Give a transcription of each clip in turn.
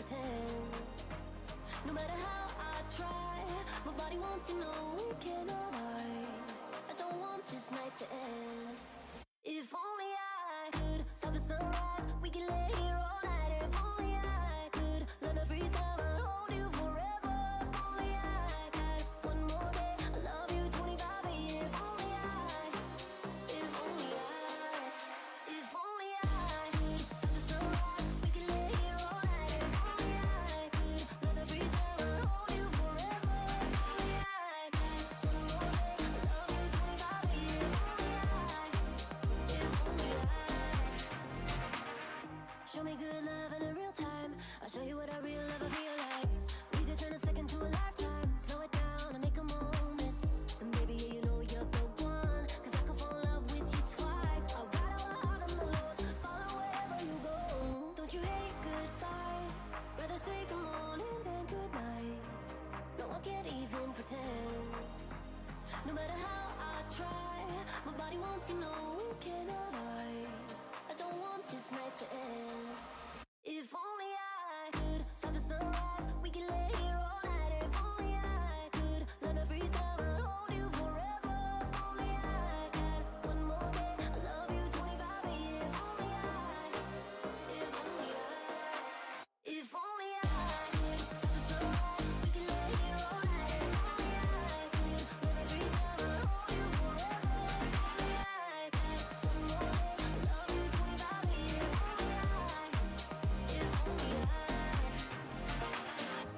pretend. No matter how I try, my body wants you know we cannot hide. I don't want this night to end. If only I could stop the sunrise, we could lay here all night. If only I could learn to freeze time and hold you forever. If only I had one more day, I love you 25 a year. If only I could stop the sunrise, we could lay here all night. If only I could learn to freeze time and hold you forever. If only I had one more day, I love you 25 a year. Show me good love in a real time. I'll show you what a real lover feel like. We could turn a second to a lifetime. Slow it down and make a moment. And baby, yeah, you know you're the one. Cause I could fall in love with you twice. I'll ride our highs and the lows, follow wherever you go. Don't you hate goodbyes? Rather say good morning than good night. No, I can't even pretend. No matter how I try, my body wants you know we cannot hide. I don't want this night to end. If only I could stop the sunrise, we could lay here all night. If only I could learn to freeze time and hold you forever. If only I had one more day, I love you 25 a year. If only I could stop the sunrise, we could lay here all night. If only I could learn to freeze time and hold you forever. If only I had one more day, I love you 25 a year. If only I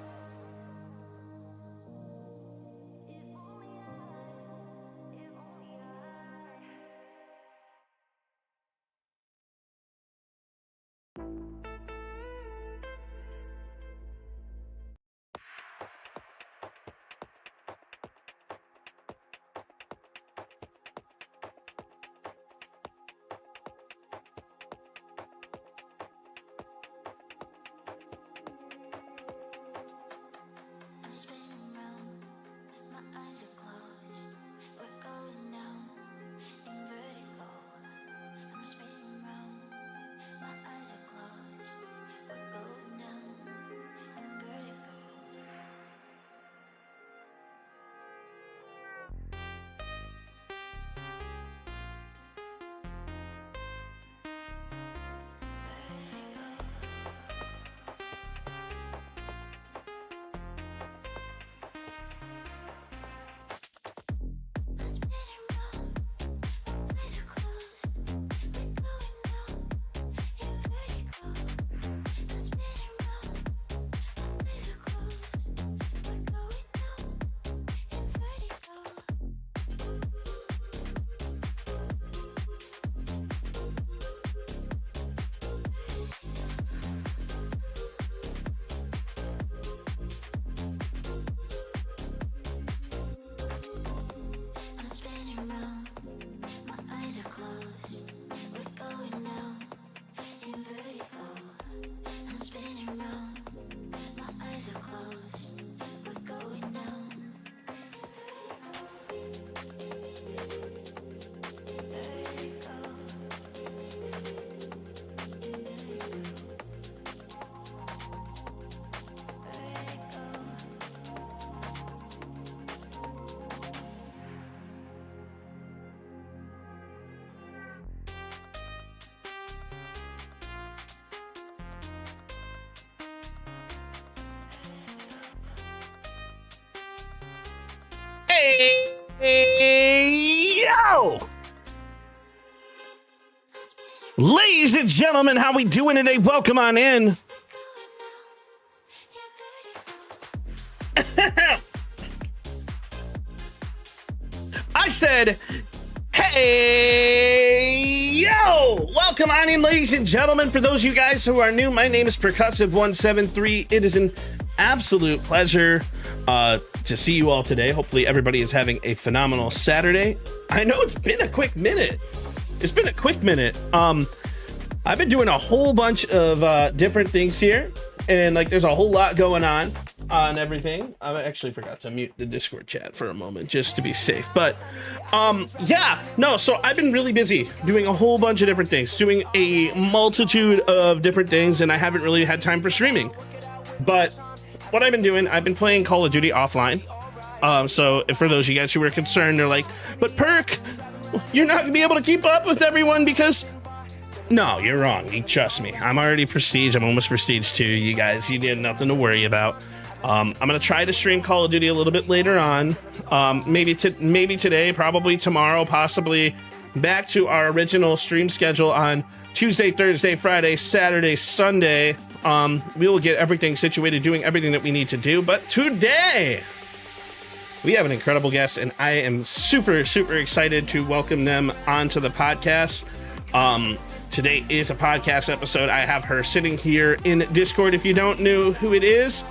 I'm spinning round, my eyes are closed. We're going down in vertigo. I'm spinning round, my eyes are closed. We're going down in vertigo. Hey, yo! Ladies and gentlemen, how we doing today? Welcome on in. I said, hey, yo! Welcome on in, ladies and gentlemen. For those of you guys who are new, my name is Percussive173. It is an absolute pleasure to see you all today. Hopefully everybody is having a phenomenal Saturday. I know it's been a quick minute. I've been doing a whole bunch of different things here, and like there's a whole lot going on everything. I actually forgot to mute the Discord chat for a moment just to be safe. But so I've been really busy doing a whole bunch of different things, doing a multitude of different things, and I haven't really had time for streaming. But what I've been doing, I've been playing Call of Duty offline. So for those of you guys who were concerned, they're like, but Perk, you're not gonna be able to keep up with everyone because... No, you're wrong. You trust me. I'm already Prestige. I'm almost Prestige 2. You guys, you have nothing to worry about. I'm gonna try to stream Call of Duty a little bit later on. Maybe today, probably tomorrow, possibly back to our original stream schedule on Tuesday, Thursday, Friday, Saturday, Sunday. We will get everything situated, doing everything that we need to do. But today, we have an incredible guest, and I am super, super excited to welcome them onto the podcast. Today is a podcast episode. I have her sitting here in Discord. If you don't know who it is,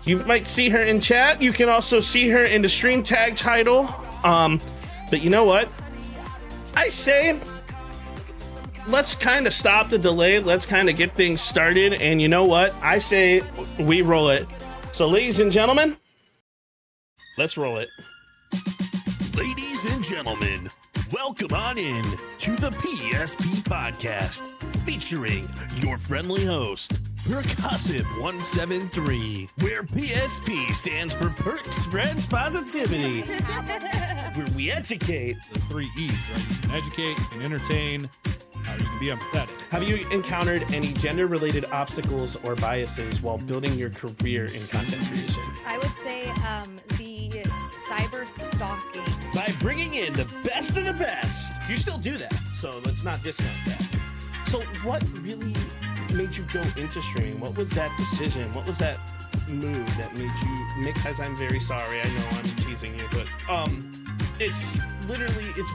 you might see her in chat. You can also see her in the stream tag title. But you know what? I say, let's kind of stop the delay. Let's kind of get things started. And you know what? I say we roll it. So ladies and gentlemen, let's roll it. Ladies and gentlemen, welcome on in to the PSP Podcast, featuring your friendly host, Percussive173, where PSP stands for Perk Spreads Positivity, where we educate. The 3 E's, right? You can educate, you can entertain, you can be empathetic. Have you encountered any gender-related obstacles or biases while building your career in content creation? I would say the cyber stalking. By bringing in the best of the best. You still do that, so let's not discount that. So what really made you go into streaming? What was that decision? What was that move that made you make, as I'm very sorry, I know I'm teasing you, but it's literally, it's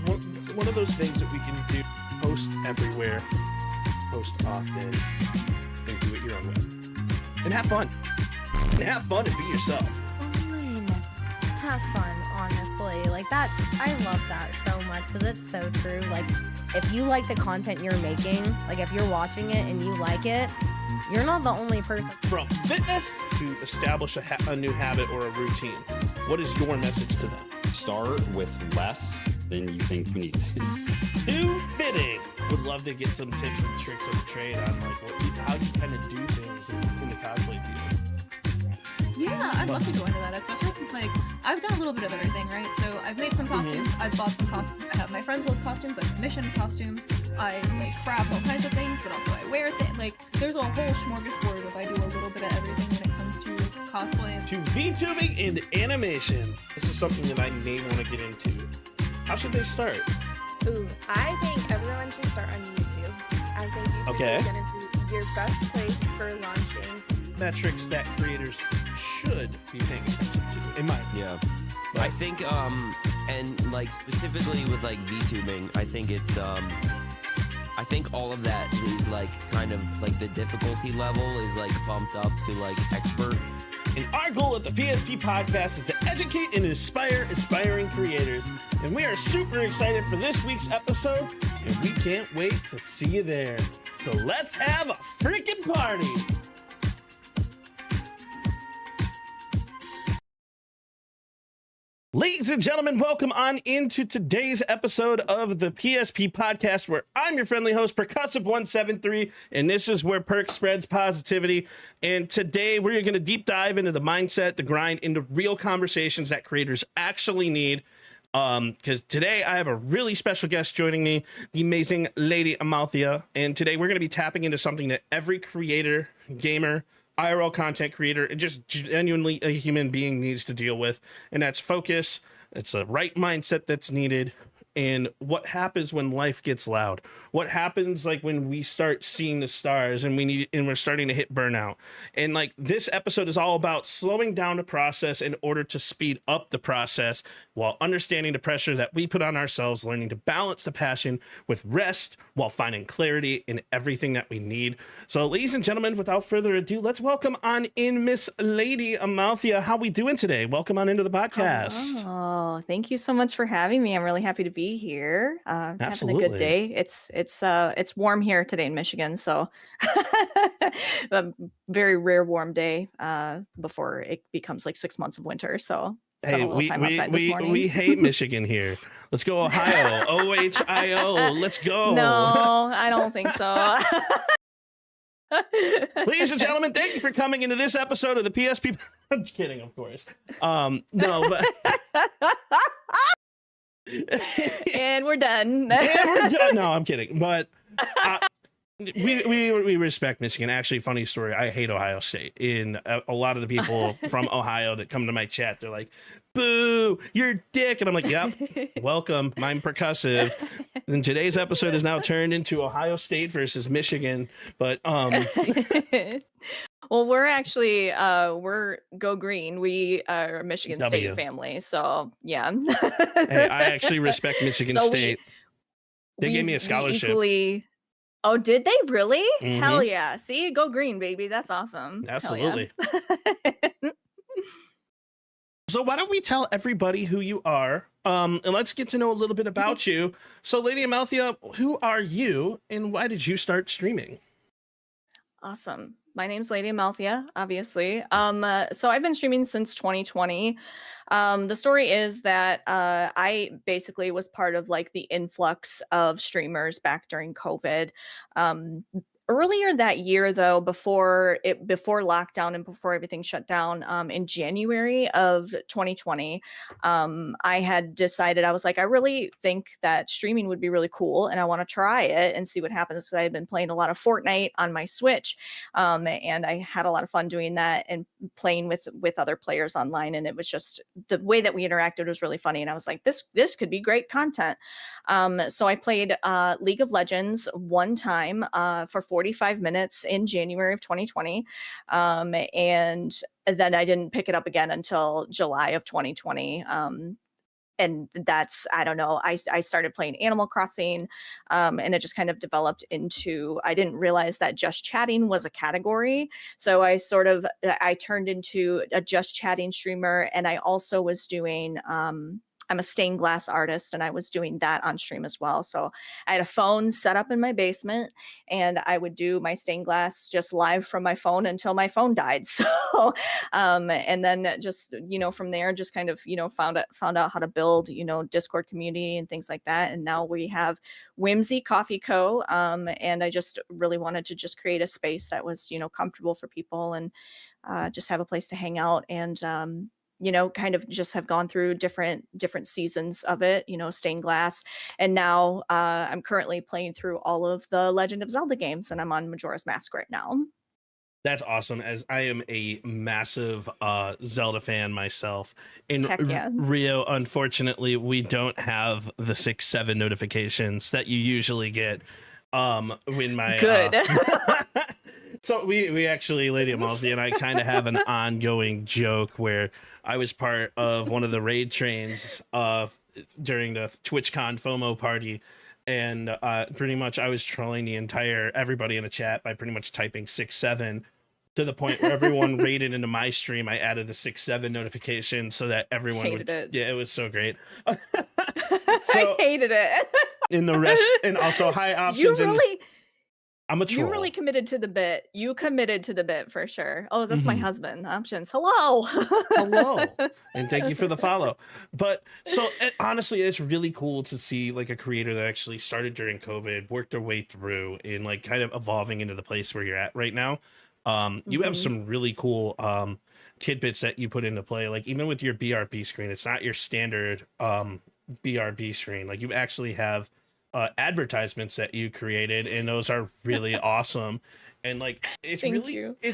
one of those things that we can do. Post everywhere, post often, and do it your own way. And have fun. And have fun and be yourself. Fine. Have fun, honestly. Like that, I love that so much because it's so true. Like, if you like the content you're making, like if you're watching it and you like it, you're not the only person. From fitness to establish a new habit or a routine, what is your message to them? Start with less than you think you need. Too fitting. Would love to get some tips and tricks of the trade on like how you kind of do things in the cosplay field. Yeah, I'd love to go into that, especially because like I've done a little bit of everything, right? So I've made some costumes, I've bought some costumes, I have my friends with costumes, I've commissioned costumes, I like craft all kinds of things, but also I wear things. Like there's a whole smorgasbord if I do a little bit of everything when it comes to cosplay. To VTubing and animation. This is something that I may want to get into. How should they start? Ooh, I think everyone should start on YouTube. I think YouTube is going to be your best place for launching metrics that creators should be paying attention to, in my opinion. Yeah. I think, and like specifically with like VTubing, I think it's, I think all of that is like kind of like the difficulty level is like bumped up to like expert. And our goal at the PSP Podcast is to educate and inspire aspiring creators. And we are super excited for this week's episode, and we can't wait to see you there. So let's have a freaking party! Ladies and gentlemen, welcome on into today's episode of the PSP Podcast, where I'm your friendly host, Percussive173, and this is where Perk spreads positivity. And today we're going to deep dive into the mindset, the grind, into real conversations that creators actually need. Because today I have a really special guest joining me, the amazing Lady Amalthea. And today we're going to be tapping into something that every creator, gamer, IRL content creator, and just genuinely a human being needs to deal with, and that's focus. It's a right mindset that's needed. And what happens when life gets loud? What happens like when we start seeing the stars and we're starting to hit burnout? And like this episode is all about slowing down the process in order to speed up the process while understanding the pressure that we put on ourselves, learning to balance the passion with rest while finding clarity in everything that we need. So ladies and gentlemen, without further ado, let's welcome on in Miss Lady Amalthea. How we doing today? Welcome on into the podcast. Oh, thank you so much for having me. I'm really happy to be here. Having a good day. It's warm here today in Michigan, so a very rare warm day before it becomes like 6 months of winter. So hey, we hate Michigan here. Let's go Ohio. OHIO. Let's go. No, I don't think so. Ladies and gentlemen, thank you for coming into this episode of the PSP. I'm kidding, of course. No, but And we're done. and we're done. No, I'm kidding. But we respect Michigan. Actually, funny story. I hate Ohio State. In a lot of the people from Ohio that come to my chat, they're like, "Boo, you're a dick," and I'm like, "Yep, welcome. I'm Percussive." And today's episode is now turned into Ohio State versus Michigan. But well, we're actually we're go green. We are a Michigan W. State family, so yeah. hey, I actually respect Michigan So State. They gave me a scholarship. Oh, did they really? Mhm. Hell yeah. See, go green, baby. That's awesome. Hell Absolutely. yeah. So why don't we tell everybody who you are, and let's get to know a little bit about you. So, Lady Amalthea, who are you, and why did you start streaming? Awesome. My name's Lady Amalthea, obviously. So I've been streaming since 2020. The story is that I basically was part of like the influx of streamers back during COVID. Earlier that year, though, before lockdown and before everything shut down, in January of 2020, I had decided, I was like, I really think that streaming would be really cool, and I want to try it and see what happens. Because I had been playing a lot of Fortnite on my Switch, and I had a lot of fun doing that and playing with other players online. And it was just the way that we interacted was really funny. And I was like, this could be great content. So I played League of Legends one time for 45 minutes in January of 2020. And then I didn't pick it up again until July of 2020. And that's, I don't know, I started playing Animal Crossing, and it just kind of developed into, I didn't realize that just chatting was a category. So I turned into a just chatting streamer. And I also was doing, I'm a stained glass artist, and I was doing that on stream as well. So I had a phone set up in my basement, and I would do my stained glass just live from my phone until my phone died. So, and then just, from there, just kind of, found out how to build, Discord community and things like that. And now we have Whimsy Coffee Co. And I just really wanted to just create a space that was, comfortable for people, and just have a place to hang out. And, kind of just have gone through different seasons of it, stained glass. And now I'm currently playing through all of the Legend of Zelda games, and I'm on Majora's Mask right now. That's awesome, as I am a massive Zelda fan myself. In Heck yeah. Rio, unfortunately, we don't have the 6-7 notifications that you usually get when my... Good. So we actually, Lady Amalthea and I kind of have an ongoing joke where I was part of one of the raid trains during the TwitchCon FOMO party, and pretty much I was trolling everybody in the chat by pretty much typing 6-7, to the point where everyone raided into my stream. I added the 6-7 notification so that everyone Hated it. Yeah, it was so great. I hated it. In the rest, and also high options. I'm a troll. You really committed to the bit. You committed to the bit for sure. Oh, that's my husband. Options. Hello. Hello. And thank you for the follow. But so honestly, it's really cool to see like a creator that actually started during COVID, worked their way through, and like kind of evolving into the place where you're at right now. You have some really cool tidbits that you put into play. Like even with your BRB screen, it's not your standard BRB screen. Like you actually have advertisements that you created, and those are really awesome. And like it's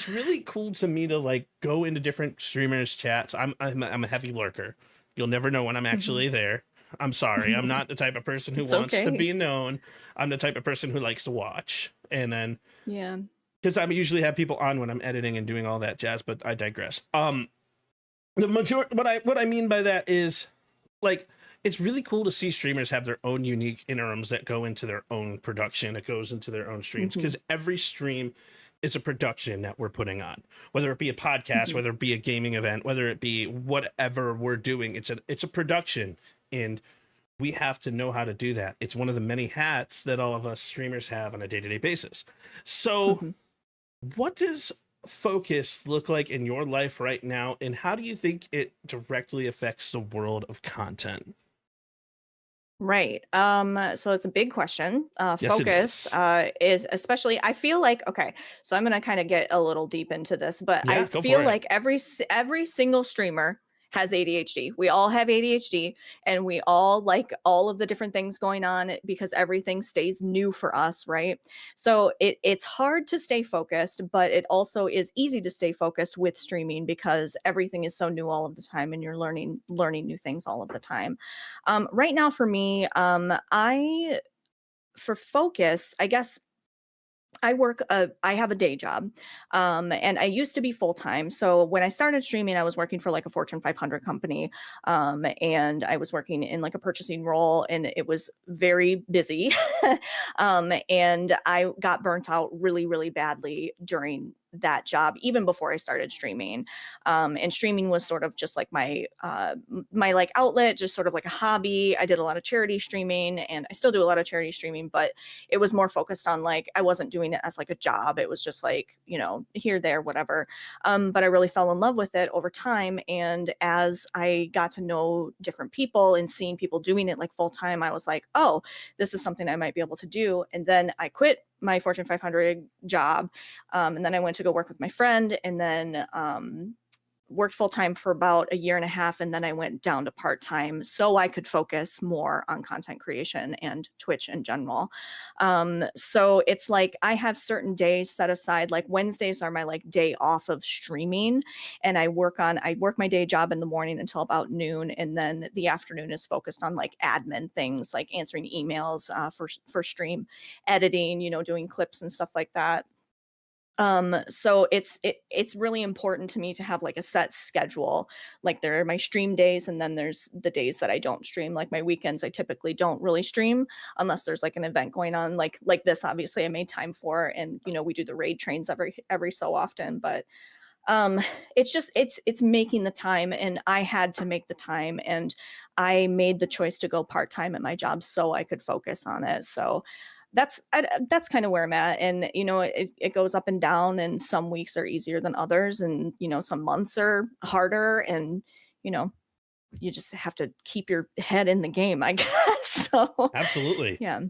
really cool to me to like go into different streamers chats. I'm a heavy lurker. You'll never know when I'm actually there. I'm sorry. I'm not the type of person who wants to be known. I'm the type of person who likes to watch. And then because I usually have people on when I'm editing and doing all that jazz, but I digress. The what I mean by that is like it's really cool to see streamers have their own unique interims that go into their own production. It goes into their own streams, because every stream is a production that we're putting on, whether it be a podcast, whether it be a gaming event, whether it be whatever we're doing. It's a production, and we have to know how to do that. It's one of the many hats that all of us streamers have on a day-to-day basis. So what does focus look like in your life right now, and how do you think it directly affects the world of content? Right. So it's a big question. Yes, it Focus is. is especially, I feel like, okay, so I'm gonna kind of get a little deep into this, but I Yeah, go for feel it. like every single streamer has ADHD. We all have ADHD, and we all like all of the different things going on because everything stays new for us, right? So it's hard to stay focused, but it also is easy to stay focused with streaming because everything is so new all of the time and you're learning new things all of the time. Right now for me, I for focus, I guess I have a day job. And I used to be full time. So when I started streaming, I was working for like a Fortune 500 company. And I was working in like a purchasing role, and it was very busy. And I got burnt out really, really badly during that job, even before I started streaming. And streaming was sort of just like my like outlet, just sort of like a hobby. I did a lot of charity streaming, and I still do a lot of charity streaming, but it was more focused on like I wasn't doing it as like a job. It was just like, here, there, whatever. But I really fell in love with it over time. And as I got to know different people and seeing people doing it like full time, I was like, oh, this is something I might be able to do. And then I quit my Fortune 500 job. And then I went to go work with my friend, and then worked full time for about a year and a half, and then I went down to part time so I could focus more on content creation and Twitch in general. So it's like I have certain days set aside. Like Wednesdays are my like day off of streaming, and I work my day job in the morning until about noon, and then the afternoon is focused on like admin things, like answering emails for stream editing, doing clips and stuff like that. So it's really important to me to have like a set schedule. Like there are my stream days, and then there's the days that I don't stream. Like my weekends I typically don't really stream unless there's like an event going on, like this obviously I made time for, and we do the raid trains every so often. But it's just it's making the time, and I had to make the time, and I made the choice to go part-time at my job so I could focus on it. So that's kind of where I'm at. And it goes up and down, and some weeks are easier than others, and some months are harder, and you know you just have to keep your head in the game, I guess. So Absolutely. yeah.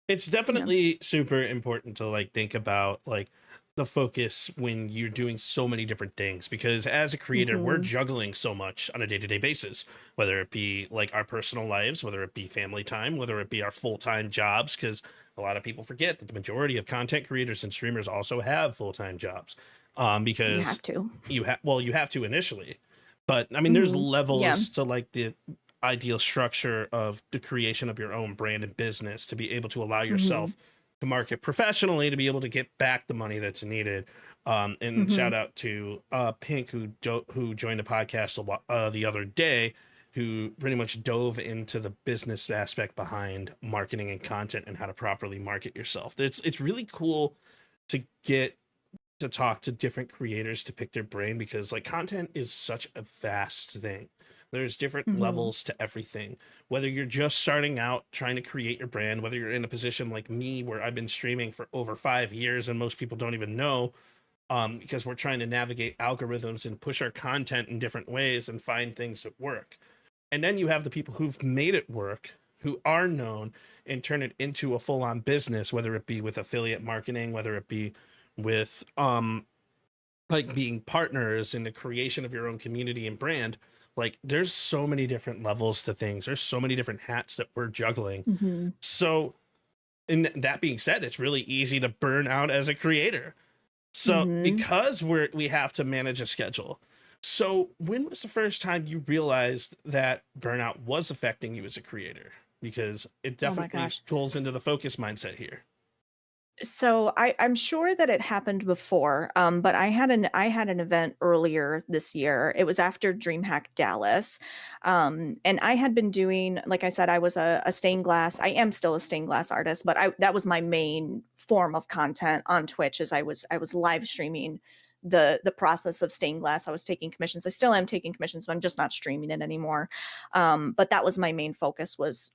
It's definitely super important to like think about like the focus when you're doing so many different things, because as a creator we're Mhm. juggling so much on a day-to-day basis, whether it be like our personal lives, whether it be family time, whether it be our full-time jobs, because a lot of people forget that the majority of content creators and streamers also have full-time jobs, You because have to. you have to initially, but I mean there's Yeah. levels to like the ideal structure of the creation of your own brand and business to be able to allow Mhm. yourself to market professionally, to be able to get back the money that's needed. And shout Mhm. out to Pink, who joined the podcast the other day, who pretty much dove into the business aspect behind marketing and content and how to properly market yourself. It's really cool to get to talk to different creators to pick their brain, because like content is such a vast thing. There's different Mhm. levels to everything. Whether you're just starting out trying to create your brand, whether you're in a position like me where I've been streaming for over 5 years and most people don't even know, because we're trying to navigate algorithms and push our content in different ways and find things that work. And then you have the people who've made it work, who are known, and turn it into a full-on business, whether it be with affiliate marketing, whether it be with like being partners in the creation of your own community and brand. Like there's so many different levels to things, there's so many different hats that we're juggling. Mhm. So and that being said, it's really easy to burn out as a creator, so Mhm. because we have to manage a schedule. So when was the first time you realized that burnout was affecting you as a creator? Because it Oh my definitely gosh. falls into the focus mindset here. So I'm sure that it happened before, but I had an event earlier this year. It was after DreamHack Dallas, and I had been doing, like I said, I was a stained glass. I am still a stained glass artist, but that was my main form of content on Twitch. As I was live streaming the process of stained glass. I was taking commissions. I still am taking commissions, but I'm just not streaming it anymore. But that was my main focus, was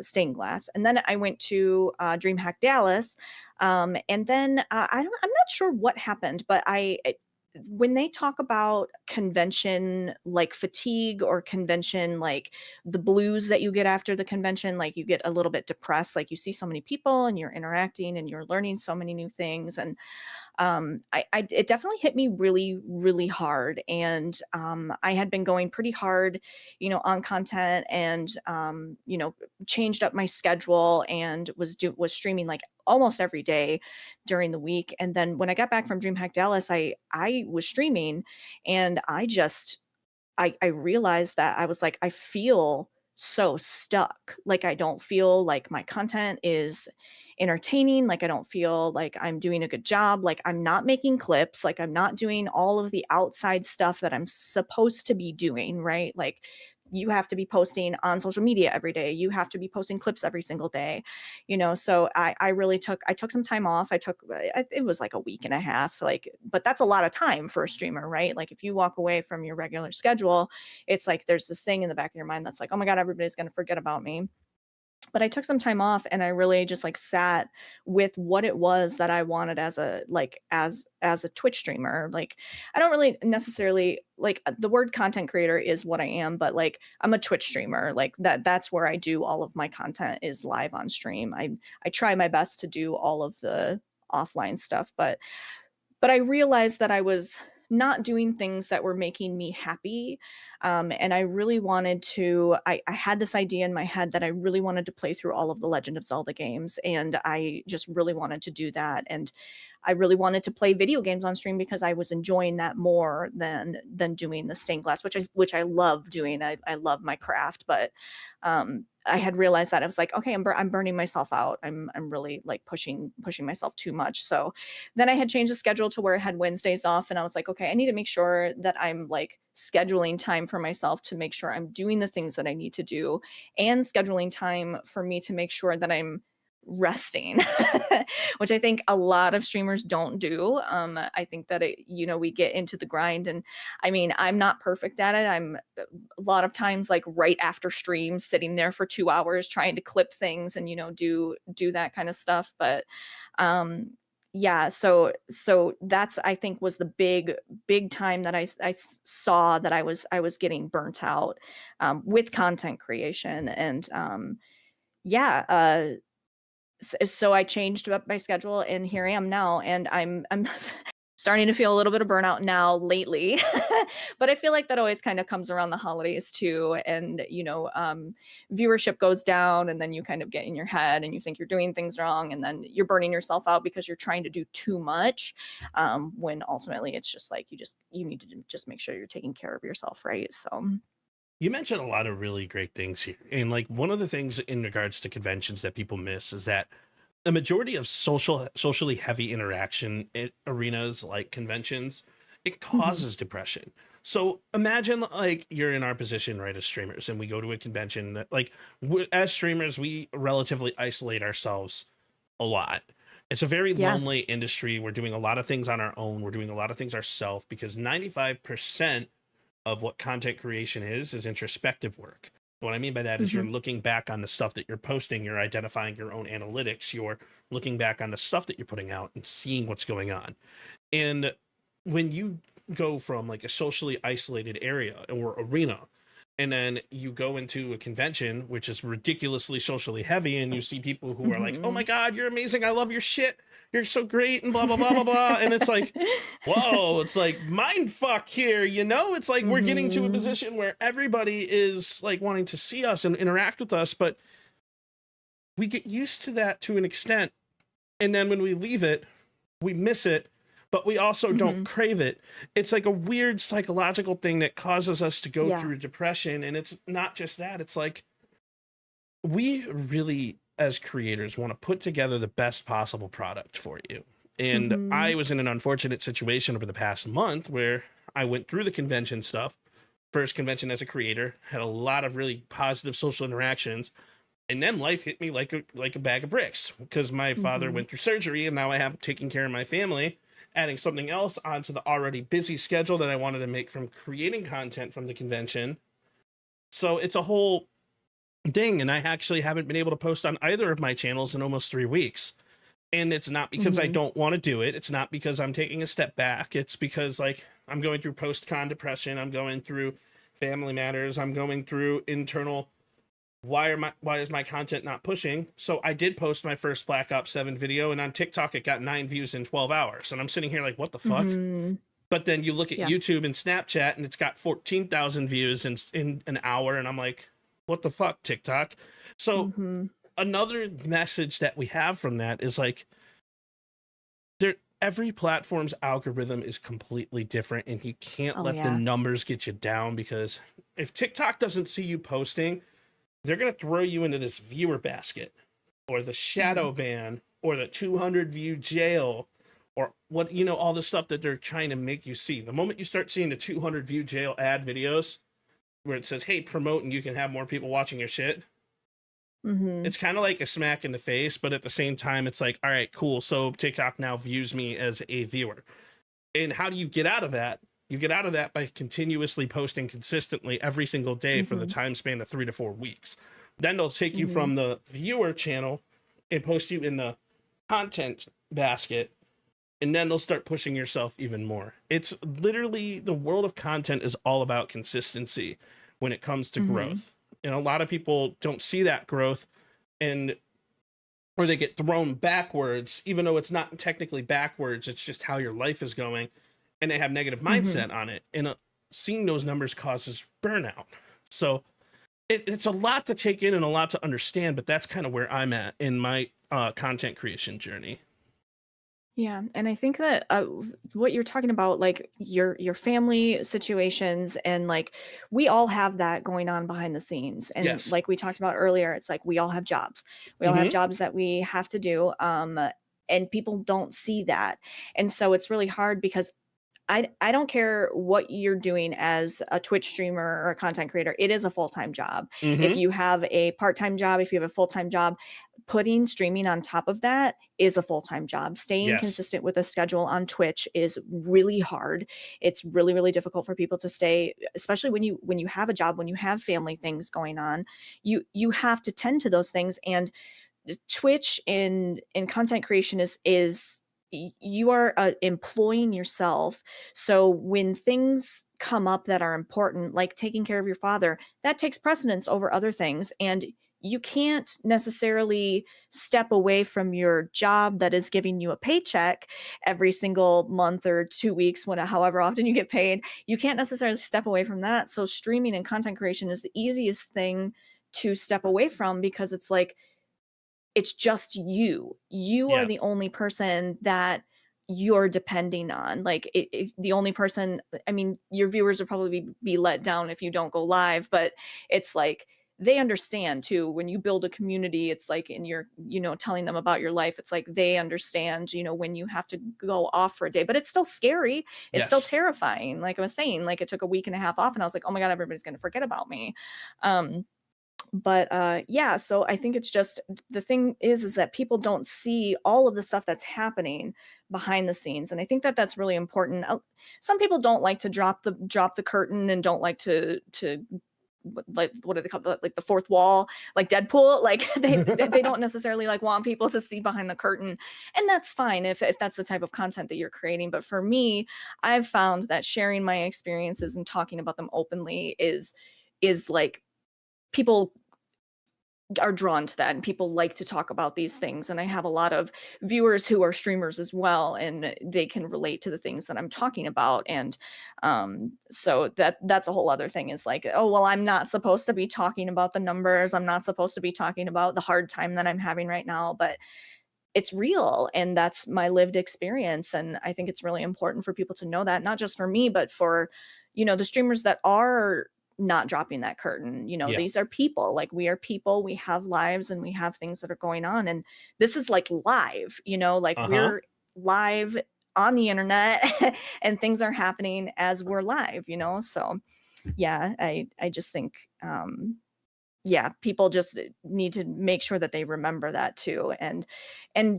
stained glass. And then I went to DreamHack Dallas, and then I'm not sure what happened, but when they talk about convention like fatigue or convention like the blues that you get after the convention, like you get a little bit depressed, like you see so many people and you're interacting and you're learning so many new things. And it definitely hit me really, really hard. And I had been going pretty hard, on content, and changed up my schedule and was streaming like almost every day during the week. And then when I got back from DreamHack Dallas, I was streaming, and I realized that I was like, I feel so stuck. Like I don't feel like my content is entertaining. Like I don't feel like I'm doing a good job. Like I'm not making clips. Like I'm not doing all of the outside stuff that I'm supposed to be doing, right? Like you have to be posting on social media every day. You have to be posting clips every single day, so I really took some time off. It was like a week and a half, but that's a lot of time for a streamer, right? Like if you walk away from your regular schedule, it's like there's this thing in the back of your mind that's like, oh my God, everybody's going to forget about me. But I took some time off, and I really just like sat with what it was that I wanted as a Twitch streamer. Like I don't really necessarily like the word content creator is what I am, but like I'm a Twitch streamer. Like that's where I do all of my content is live on stream. I try my best to do all of the offline stuff, but I realized that I was not doing things that were making me happy. And I really wanted to, I had this idea in my head that I really wanted to play through all of the Legend of Zelda games. And I just really wanted to do that. And I really wanted to play video games on stream because I was enjoying that more than doing the stained glass, which I love doing. I love my craft, but I had realized that I was like, okay, I'm burning myself out. I'm really like pushing myself too much. So then I had changed the schedule to where I had Wednesdays off, and I was like, okay, I need to make sure that I'm like scheduling time for myself to make sure I'm doing the things that I need to do, and scheduling time for me to make sure that I'm resting, which I think a lot of streamers don't do. I think that we get into the grind, and I mean, I'm not perfect at it. I'm a lot of times like right after stream sitting there for 2 hours trying to clip things and do that kind of stuff. But yeah, so that's, I think, was the big time that I saw that I was getting burnt out with content creation. And so I changed up my schedule, and here I am now, and I'm starting to feel a little bit of burnout now lately. But I feel like that always kind of comes around the holidays too, and viewership goes down, and then you kind of get in your head and you think you're doing things wrong, and then you're burning yourself out because you're trying to do too much, when ultimately it's just like you need to just make sure you're taking care of yourself, right? So You mentioned a lot of really great things here. And like one of the things in regards to conventions that people miss is that the majority of socially heavy interaction in arenas like conventions, it causes depression. So imagine like you're in our position, right, as streamers, and we go to a convention that like as streamers, we relatively isolate ourselves a lot. It's a very lonely industry. We're doing a lot of things on our own. We're doing a lot of things ourselves because 95% of what content creation is introspective work. What I mean by that is you're looking back on the stuff that you're posting, you're identifying your own analytics, you're looking back on the stuff that you're putting out and seeing what's going on. And when you go from like a socially isolated area or arena, and then you go into a convention, which is ridiculously socially heavy, and you see people who are like, oh my God, you're amazing. I love your shit. You're so great, and blah, blah, blah, blah, blah. And it's like, whoa, it's like mind fuck here, It's like we're getting to a position where everybody is like wanting to see us and interact with us, but we get used to that to an extent. And then when we leave it, we miss it, but we also don't crave it. It's like a weird psychological thing that causes us to go through depression. And it's not just that. It's like we really, as creators, want to put together the best possible product for you. And I was in an unfortunate situation over the past month where I went through the convention stuff. First convention as a creator, had a lot of really positive social interactions. And then life hit me like a bag of bricks because my father went through surgery, and now I have taken care of my family, adding something else onto the already busy schedule that I wanted to make from creating content from the convention. So it's a whole thing, and I actually haven't been able to post on either of my channels in almost 3 weeks. And it's not because I don't want to do it. It's not because I'm taking a step back. It's because like I'm going through post-con depression. I'm going through family matters. I'm going through internal. Why is my content not pushing? So I did post my first Black Ops 7 video, and on TikTok it got 9 views in 12 hours. And I'm sitting here like, what the fuck? But then you look at YouTube and Snapchat, and it's got 14,000 views in an hour, and I'm like, what the fuck, TikTok? So another message that we have from that is like, every platform's algorithm is completely different, and you can't let the numbers get you down, because if TikTok doesn't see you posting, they're going to throw you into this viewer basket, or the shadow ban, or the 200 view jail, or what, you know, all the stuff that they're trying to make you see. The moment you start seeing the 200 view jail ad videos where it says, hey, promote and you can have more people watching your shit, it's kind of like a smack in the face, but at the same time, it's like, all right, cool. So TikTok now views me as a viewer. And how do you get out of that? You get out of that by continuously posting consistently every single day for the time span of 3 to 4 weeks. Then they'll take you from the viewer channel and post you in the content basket. And then they'll start pushing yourself even more. It's literally, the world of content is all about consistency when it comes to growth. And a lot of people don't see that growth, or they get thrown backwards, even though it's not technically backwards. It's just how your life is going, and they have negative mindset on it. And seeing those numbers causes burnout. So it's a lot to take in and a lot to understand, but that's kind of where I'm at in my content creation journey. Yeah, and I think that what you're talking about, like your family situations, and like we all have that going on behind the scenes. And like we talked about earlier, it's like we all have jobs. We all have jobs that we have to do, and people don't see that. And so it's really hard, because I don't care what you're doing as a Twitch streamer or a content creator. It is a full-time job. If you have a part-time job, if you have a full-time job, putting streaming on top of that is a full-time job. Staying consistent with a schedule on Twitch is really hard. It's really, really difficult for people to stay, especially when you have a job, when you have family things going on. You have to tend to those things. And Twitch in content creation is you are employing yourself. So when things come up that are important, like taking care of your father, that takes precedence over other things. And you can't necessarily step away from your job that is giving you a paycheck every single month or 2 weeks, however often you get paid. You can't necessarily step away from that. So streaming and content creation is the easiest thing to step away from, because it's like, it's just you. You are the only person that you're depending on. Like the only person, I mean, your viewers will probably be let down if you don't go live, but it's like, they understand too. When you build a community, it's like, and you're, telling them about your life, it's like they understand, when you have to go off for a day, but it's still scary. It's still terrifying. Like I was saying, like it took a week and a half off, and I was like, oh my God, everybody's going to forget about me. But so I think it's just, the thing is that people don't see all of the stuff that's happening behind the scenes. And I think that that's really important. Some people don't like to drop the curtain, and don't like to like, what do they call it? Like the fourth wall, like Deadpool. Like they don't necessarily like want people to see behind the curtain. And that's fine if that's the type of content that you're creating. But for me, I've found that sharing my experiences and talking about them openly is like, people are drawn to that, and people like to talk about these things. And I have a lot of viewers who are streamers as well, and they can relate to the things that I'm talking about. And so that's a whole other thing, is like, oh, well, I'm not supposed to be talking about the numbers. I'm not supposed to be talking about the hard time that I'm having right now, but it's real, and that's my lived experience. And I think it's really important for people to know that, not just for me, but for, the streamers that are not dropping that curtain. These are people. Like, we are people, we have lives, and we have things that are going on, and this is like live, like we're live on the internet and things are happening as we're live, so I just think people just need to make sure that they remember that too, and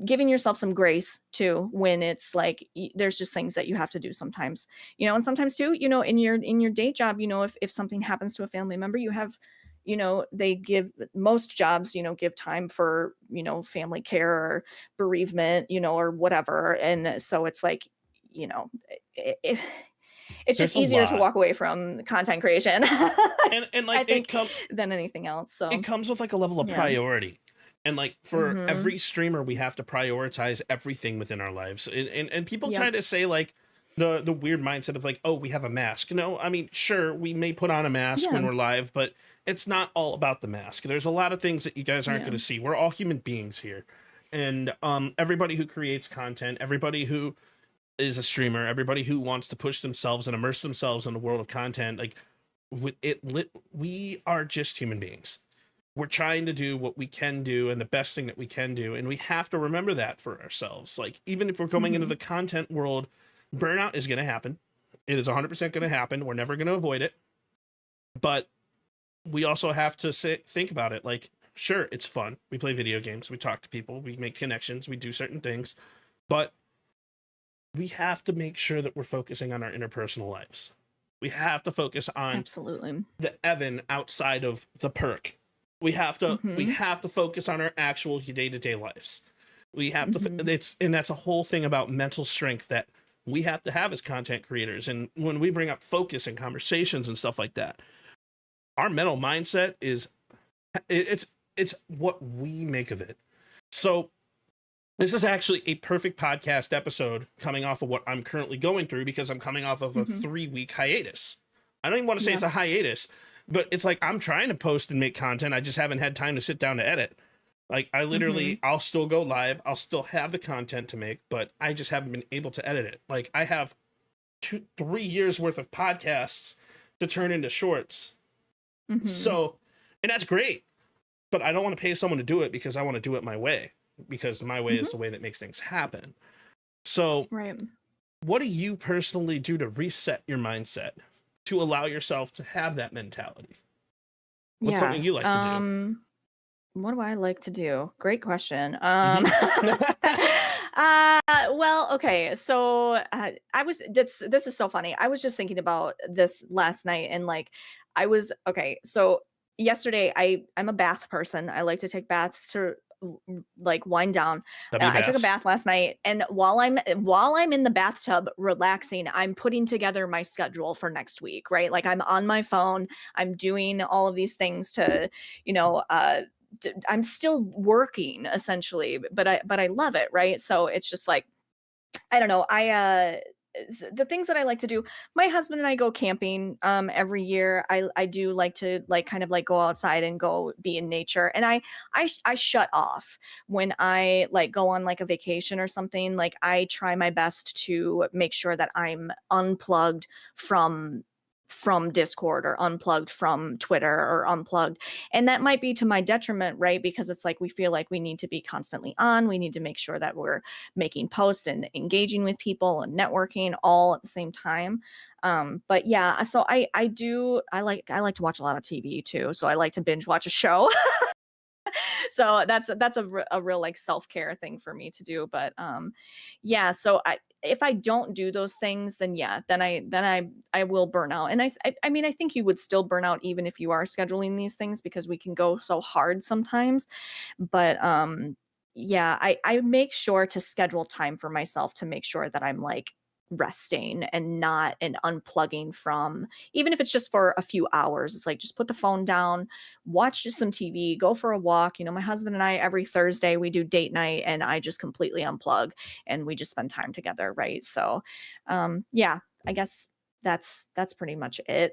giving yourself some grace too, when it's like, there's just things that you have to do sometimes, and sometimes too, in your day job, if something happens to a family member, you have they give most jobs, give time for, family care or bereavement, or whatever. And so it's like, it, it's There's just a easier to lot. walk away from content creation. And I like think than anything else. So it comes with like a level of Yeah. priority. And like for Mhm. every streamer, we have to prioritize everything within our lives. And people Yep. try to say like the weird mindset of like, oh, we have a mask. No, I mean, sure, we may put on a mask when Yeah. we're live, but it's not all about the mask. There's a lot of things that you guys aren't Yeah. going to see. We're all human beings here. And everybody who creates content, everybody who is a streamer, everybody who wants to push themselves and immerse themselves in the world of content, like we are just human beings. We're trying to do what we can do and the best thing that we can do, and we have to remember that for ourselves. Like, even if we're going into Mhm. the content world, burnout is going to happen. It is 100% going to happen. We're never going to avoid it. But we also have to think about it. Like, sure, it's fun. We play video games. We talk to people. We make connections. We do certain things. But we have to make sure that we're focusing on our interpersonal lives. We have to focus on Absolutely. the Evan outside of the perk. We have to Mhm. focus on our actual day-to-day lives. We have to Mhm. and that's a whole thing about mental strength that we have to have as content creators. And when we bring up focus and conversations and stuff like that, our mental mindset is it's what we make of it. So this is actually a perfect podcast episode coming off of what I'm currently going through, because I'm coming off of a Mhm. 3-week hiatus. I don't even want to say Yeah. it's a hiatus, but it's like I'm trying to post and make content. I just haven't had time to sit down to edit. Like, I literally, I'll still go live. I'll still have the content to make, but I just haven't been able to edit it. Like, I have 3 years worth of podcasts to turn into shorts. Mhm. So, and that's great, but I don't want to pay someone to do it because I want to do it my way, because my way is the way that makes things happen. So, Right. what do you personally do to reset your mindset to allow yourself to have that mentality? What's something you like to do? What do I like to do? Great question. Well, okay. So this is so funny. I was just thinking about this last night, and like okay. So yesterday, I'm a bath person. I like to take baths to like wind down. I took a WBass. bath last night, and while I'm in the bathtub relaxing, I'm putting together my schedule for next week. Right, like I'm on my phone. I'm doing all of these things to, I'm still working essentially, but I love it, right? So it's just like, I don't know. The things that I like to do, my husband and I go camping every year. I do like to like kind of like go outside and go be in nature. And I shut off when I like go on like a vacation or something. Like, I try my best to make sure that I'm unplugged from Discord, or unplugged from Twitter, or unplugged. And that might be to my detriment, right? Because it's like we feel like we need to be constantly on. We need to make sure that we're making posts and engaging with people and networking all at the same time. But yeah, so I like to watch a lot of TV too. So I like to binge watch a show. So that's a real like self-care thing for me to do. But yeah, so if I don't do those things, then yeah, then I will burn out. And I mean, I think you would still burn out even if you are scheduling these things, because we can go so hard sometimes. But yeah, I make sure to schedule time for myself to make sure that I'm like resting and not and unplugging from, even if it's just for a few hours. It's like, just put the phone down, watch just some TV, go for a walk. My husband and I, every Thursday we do date night, and I just completely unplug and we just spend time together, right? So yeah, I guess that's pretty much it.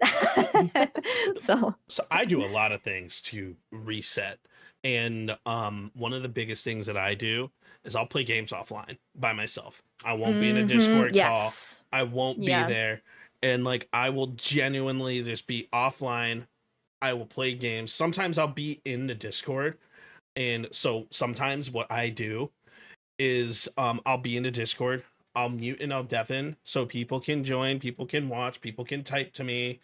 So I do a lot of things to reset. And one of the biggest things that I do is I'll play games offline by myself. I won't be in a Discord Yes. call. I won't be Yeah. there. And like, I will genuinely just be offline. I will play games. Sometimes I'll be in the Discord. And so sometimes what I do is I'll be in the Discord. I'll mute and I'll deafen so people can join, people can watch, people can type to me.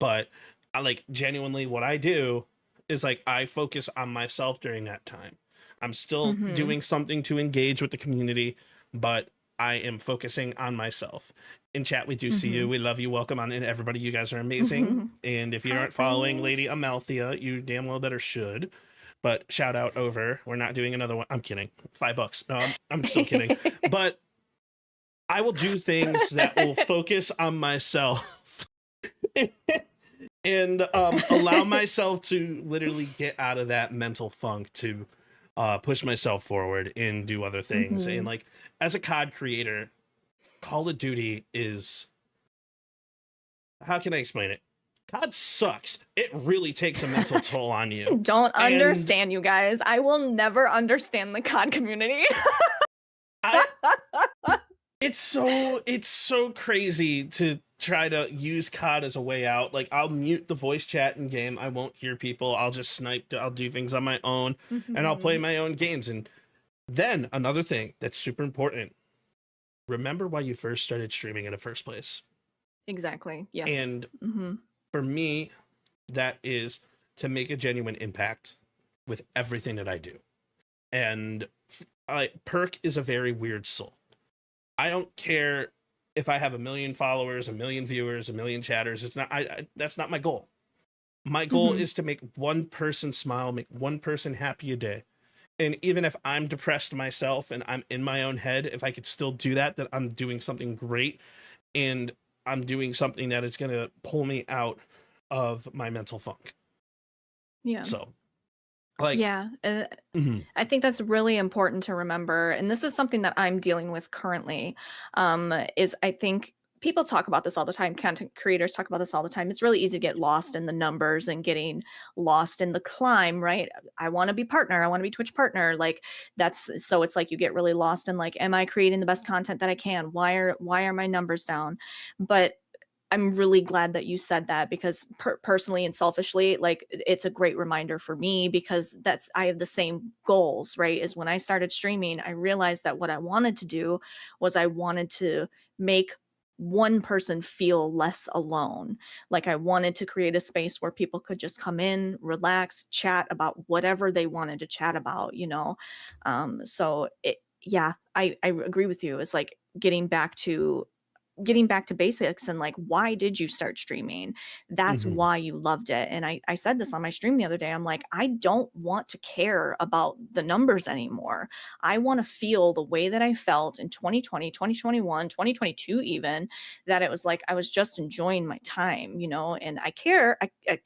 But I like, genuinely, what I do is like, I focus on myself during that time. I'm still doing something to engage with the community, but I am focusing on myself. In chat, we do see you. We love you. Welcome on in, everybody. You guys are amazing. And if you aren't following Lady Amalthea, you damn well better should. But shout out over. We're not doing another one. I'm kidding. $5. No, I'm still kidding. But I will do things that will focus on myself and allow myself to literally get out of that mental funk to push myself forward and do other things. And like, as a COD creator, Call of Duty is, how can I explain it? COD sucks. It really takes a mental toll on you. Don't understand, you guys. I will never understand the COD community. It's so crazy to try to use COD as a way out. Like, I'll mute the voice chat in game. I won't hear people. I'll just snipe. I'll do things on my own, and I'll play my own games. And then another thing that's super important: remember why you first started streaming in the first place. Exactly. Yes. And for me, that is to make a genuine impact with everything that I do. And Perk is a very weird soul. I don't care if I have 1 million followers, 1 million viewers, 1 million chatters. It's not. That's not my goal. My goal is to make one person smile, make one person happy a day. And even if I'm depressed myself and I'm in my own head, if I could still do that, then I'm doing something great, and I'm doing something that is going to pull me out of my mental funk. Yeah. So, like, yeah, I think that's really important to remember. And this is something that I'm dealing with currently. Is I think people talk about this all the time. Content creators talk about this all the time. It's really easy to get lost in the numbers and getting lost in the climb, right? I want to be partner. I want to be Twitch partner. Like, so it's like you get really lost in like, am I creating the best content that I can? Why are my numbers down? But I'm really glad that you said that, because personally and selfishly, like, it's a great reminder for me, because I have the same goals, right? Is when I started streaming, I realized that what I wanted to do was I wanted to make one person feel less alone. Like, I wanted to create a space where people could just come in, relax, chat about whatever they wanted to chat about, so I agree with you. It's like getting back to basics, and like, why did you start streaming? That's why you loved it. And I said this on my stream the other day. I'm like, I don't want to care about the numbers anymore. I want to feel the way that I felt in 2020, 2021, 2022, even, that it was like I was just enjoying my time, and I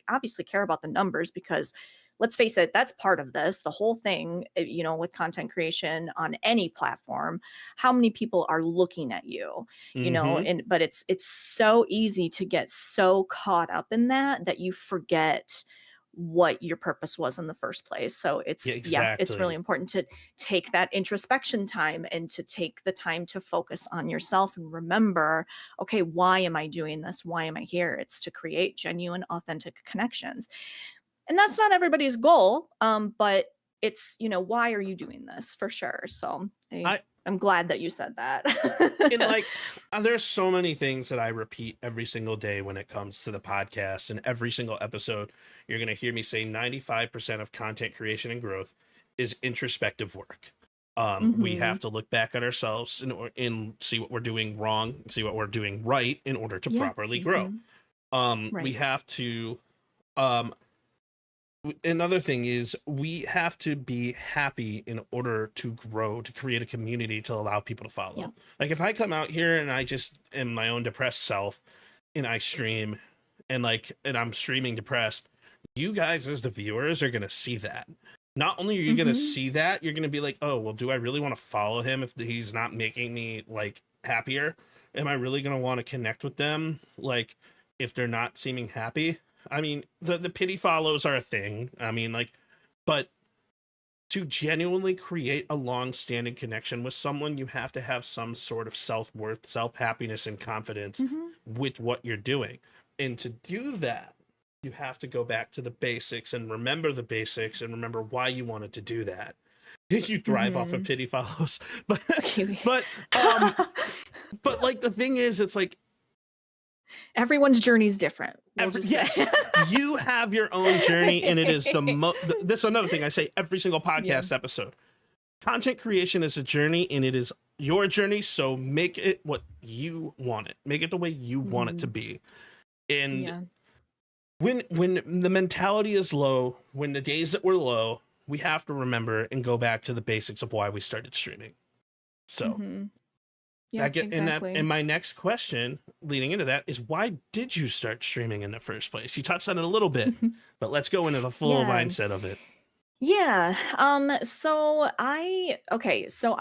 obviously care about the numbers, because let's face it, that's part of this, the whole thing, with content creation on any platform. How many people are looking at you, but it's so easy to get so caught up in that you forget what your purpose was in the first place. So it's really important to take that introspection time and to take the time to focus on yourself and remember, okay, why am I doing this? Why am I here? It's to create genuine, authentic connections. And that's not everybody's goal, but it's, why are you doing this, for sure? So I'm glad that you said that. And like, there's so many things that I repeat every single day when it comes to the podcast, and every single episode, you're going to hear me say 95% of content creation and growth is introspective work. We have to look back at ourselves and see what we're doing wrong, see what we're doing right in order to properly grow. We have to, another thing is, we have to be happy in order to grow, to create a community, to allow people to follow. Yeah. Like, if I come out here and I just am my own depressed self and I stream and I'm streaming depressed, you guys as the viewers are going to see that. Not only are you going to see that, you're going to be like, oh, well, do I really want to follow him if he's not making me like happier? Am I really going to want to connect with them? Like, if they're not seeming happy? I mean, the pity follows are a thing. I mean, like, but to genuinely create a long-standing connection with someone, you have to have some sort of self-worth, self-happiness, and confidence with what you're doing. And to do that, you have to go back to the basics and remember the basics and remember why you wanted to do that. You thrive off of pity follows. But like, the thing is, it's like, everyone's journey is different. Yes, you have your own journey, and it is this is another thing I say every single podcast episode. Content creation is a journey, and it is your journey, so make it what you want it. Make it the way you want it to be. And when the mentality is low, when the days that we're low, we have to remember and go back to the basics of why we started streaming. So yeah, exactly. And my next question leading into that is, why did you start streaming in the first place? You touched on it a little bit, but let's go into the full mindset of it. Yeah. So I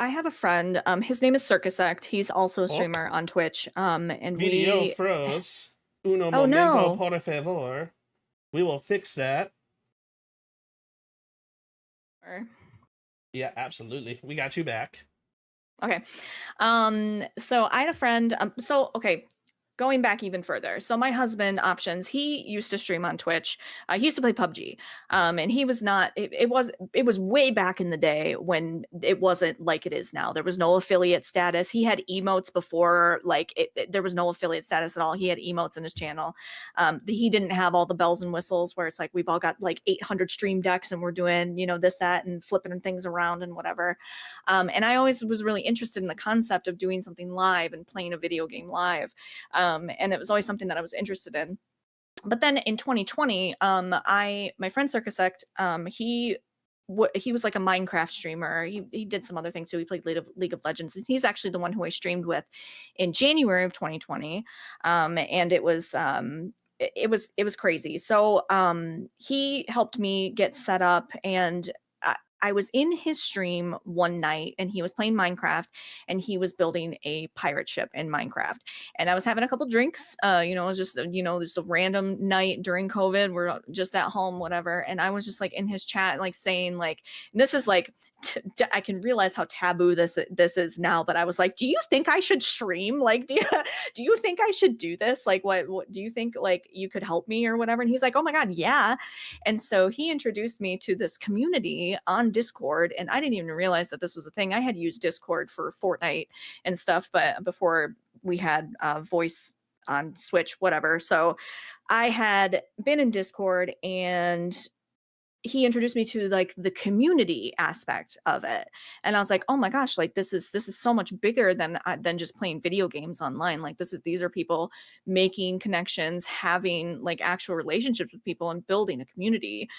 have a friend. His name is Circus Act. He's also a streamer on Twitch. And Video we froze. Uno Oh momento, no. por favor. We will fix that. Yeah, absolutely. We got you back. Okay. So I had a friend. Going back even further. So my husband, Options, he used to stream on Twitch. He used to play PUBG. And he was not, it was way back in the day when it wasn't like it is now. There was no affiliate status. He had emotes before, there was no affiliate status at all. He had emotes in his channel. He didn't have all the bells and whistles where it's like, we've all got like 800 stream decks and we're doing, this, that, and flipping things around and whatever. And I always was really interested in the concept of doing something live and playing a video game live. And it was always something that I was interested in. But then in 2020, my friend Circus Act, he was like a Minecraft streamer. He did some other things too. He played League of Legends. He's actually the one who I streamed with in January of 2020. And it was crazy. So he helped me get set up, and I was in his stream one night and he was playing Minecraft and he was building a pirate ship in Minecraft. And I was having a couple drinks, it was just, just a random night during COVID. We're just at home, whatever. And I was just like in his chat, like saying like, this is like, I can realize how taboo this is now, but I was like, do you think I should stream? Like, do you think I should do this? Like, what do you think, like, you could help me or whatever? And he's like, oh my God, yeah. And so he introduced me to this community on Discord, and I didn't even realize that this was a thing. I had used Discord for Fortnite and stuff, but before we had voice on Switch, whatever. So I had been in Discord, and he introduced me to like the community aspect of it, and I was like, oh my gosh, like this is so much bigger than just playing video games online. Like these are people making connections, having like actual relationships with people, and building a community.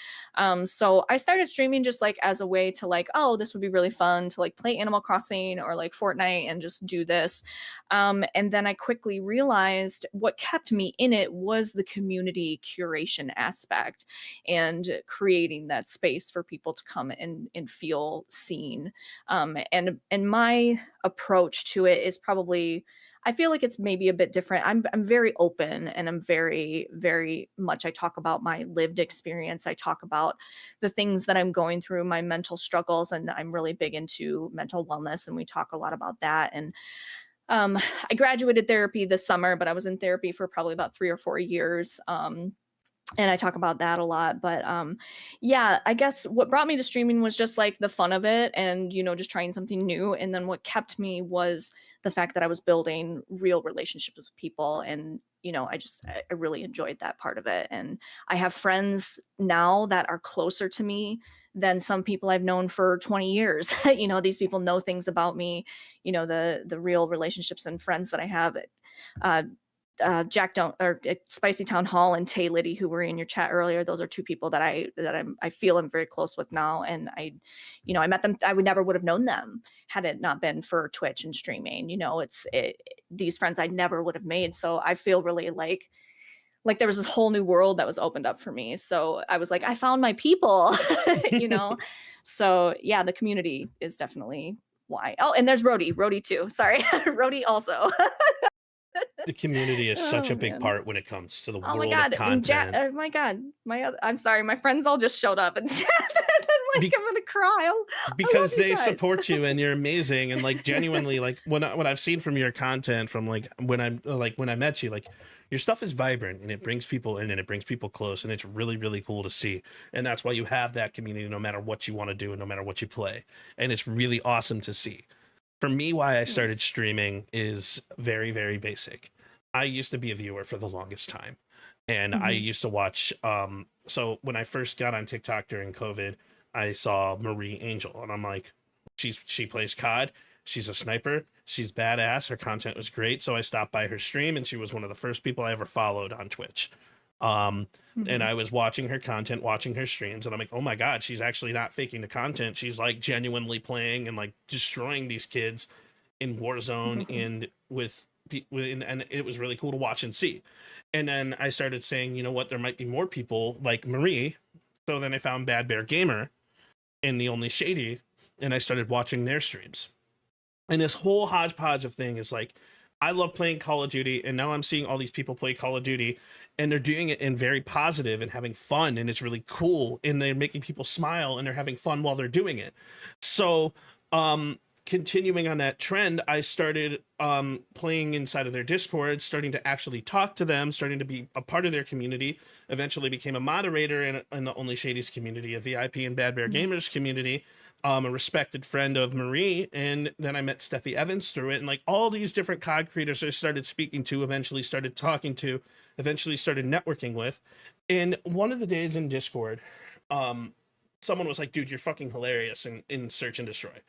So I started streaming just like as a way to like, oh, this would be really fun to like play Animal Crossing or like Fortnite and just do this. And then I quickly realized what kept me in it was the community curation aspect and creating that space for people to come and feel seen. And my approach to it is probably, I feel like it's maybe a bit different. I'm very open, and I'm very, very much, I talk about my lived experience. I talk about the things that I'm going through, my mental struggles, and I'm really big into mental wellness, and we talk a lot about that. And I graduated therapy this summer, but I was in therapy for probably about 3 or 4 years. And I talk about that a lot. But yeah, I guess what brought me to streaming was just like the fun of it and, just trying something new. And then what kept me was the fact that I was building real relationships with people. And, I really enjoyed that part of it. And I have friends now that are closer to me than some people I've known for 20 years. These people know things about me, the real relationships and friends that I have. Jack Spicy Town Hall and Tay Liddy, who were in your chat earlier. Those are two people that I feel I'm very close with now. And I met them. I never would have known them had it not been for Twitch and streaming. These friends I never would have made. So I feel really like there was this whole new world that was opened up for me. So I was like, I found my people, So yeah, the community is definitely why. Oh, and there's Rhodey too. Sorry. Rhodey also. The community is such a big part when it comes to the world of content. Oh my God. I'm sorry. My friends all just showed up and chatted. I'm going to cry. Because they support you and you're amazing. And like genuinely, like what I've seen from your content from like when I met you, like your stuff is vibrant and it brings people in and it brings people close. And it's really, really cool to see. And that's why you have that community no matter what you want to do and no matter what you play. And it's really awesome to see. For me, why I started streaming is very, very basic. I used to be a viewer for the longest time. And I used to watch, so when I first got on TikTok during COVID, I saw Marie Angel. And I'm like, she plays COD. She's a sniper. She's badass. Her content was great. So I stopped by her stream, and she was one of the first people I ever followed on Twitch. And I was watching her content, watching her streams, and I'm like, oh my God, she's actually not faking the content. She's like genuinely playing and like destroying these kids in Warzone and and it was really cool to watch and see. And then I started saying, you know what, there might be more people like Marie. So then I found Bad Bear Gamer and The Only Shady, and I started watching their streams. And this whole hodgepodge of thing is like, I love playing Call of Duty, and now I'm seeing all these people play Call of Duty, and they're doing it in very positive and having fun, and it's really cool, and they're making people smile, and they're having fun while they're doing it. So, continuing on that trend, I started playing inside of their Discord, starting to actually talk to them, starting to be a part of their community, eventually became a moderator in the Only Shady's community, a VIP in Bad Bear Gamers community, a respected friend of Marie, and then I met Steffi Evans through it, and like all these different COD creators I started speaking to, eventually started talking to, eventually started networking with. And one of the days in Discord, someone was like, dude, you're fucking hilarious in Search and Destroy.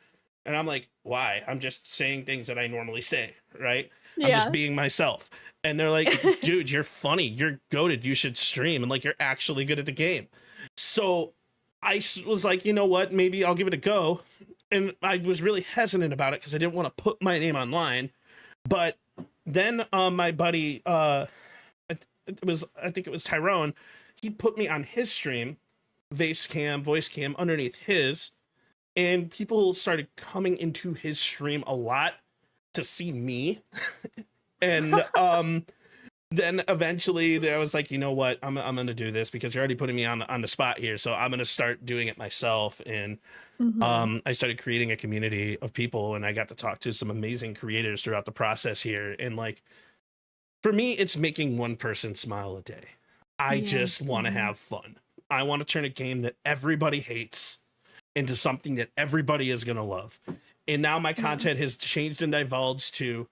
And I'm like, why? I'm just saying things that I normally say, right? Yeah. I'm just being myself. And they're like, dude, you're funny. You're goated. You should stream. And like, you're actually good at the game. So I was like, you know what? Maybe I'll give it a go. And I was really hesitant about it because I didn't want to put my name online. But then my buddy, I think it was Tyrone, he put me on his stream, voice cam underneath his. And people started coming into his stream a lot to see me. And then eventually I was like, you know what, I'm going to do this because you're already putting me on the spot here. So I'm going to start doing it myself. And I started creating a community of people, and I got to talk to some amazing creators throughout the process here. And like, for me, it's making one person smile a day. I just want to have fun. I want to turn a game that everybody hates into something that everybody is going to love. And now my content has changed and divulged to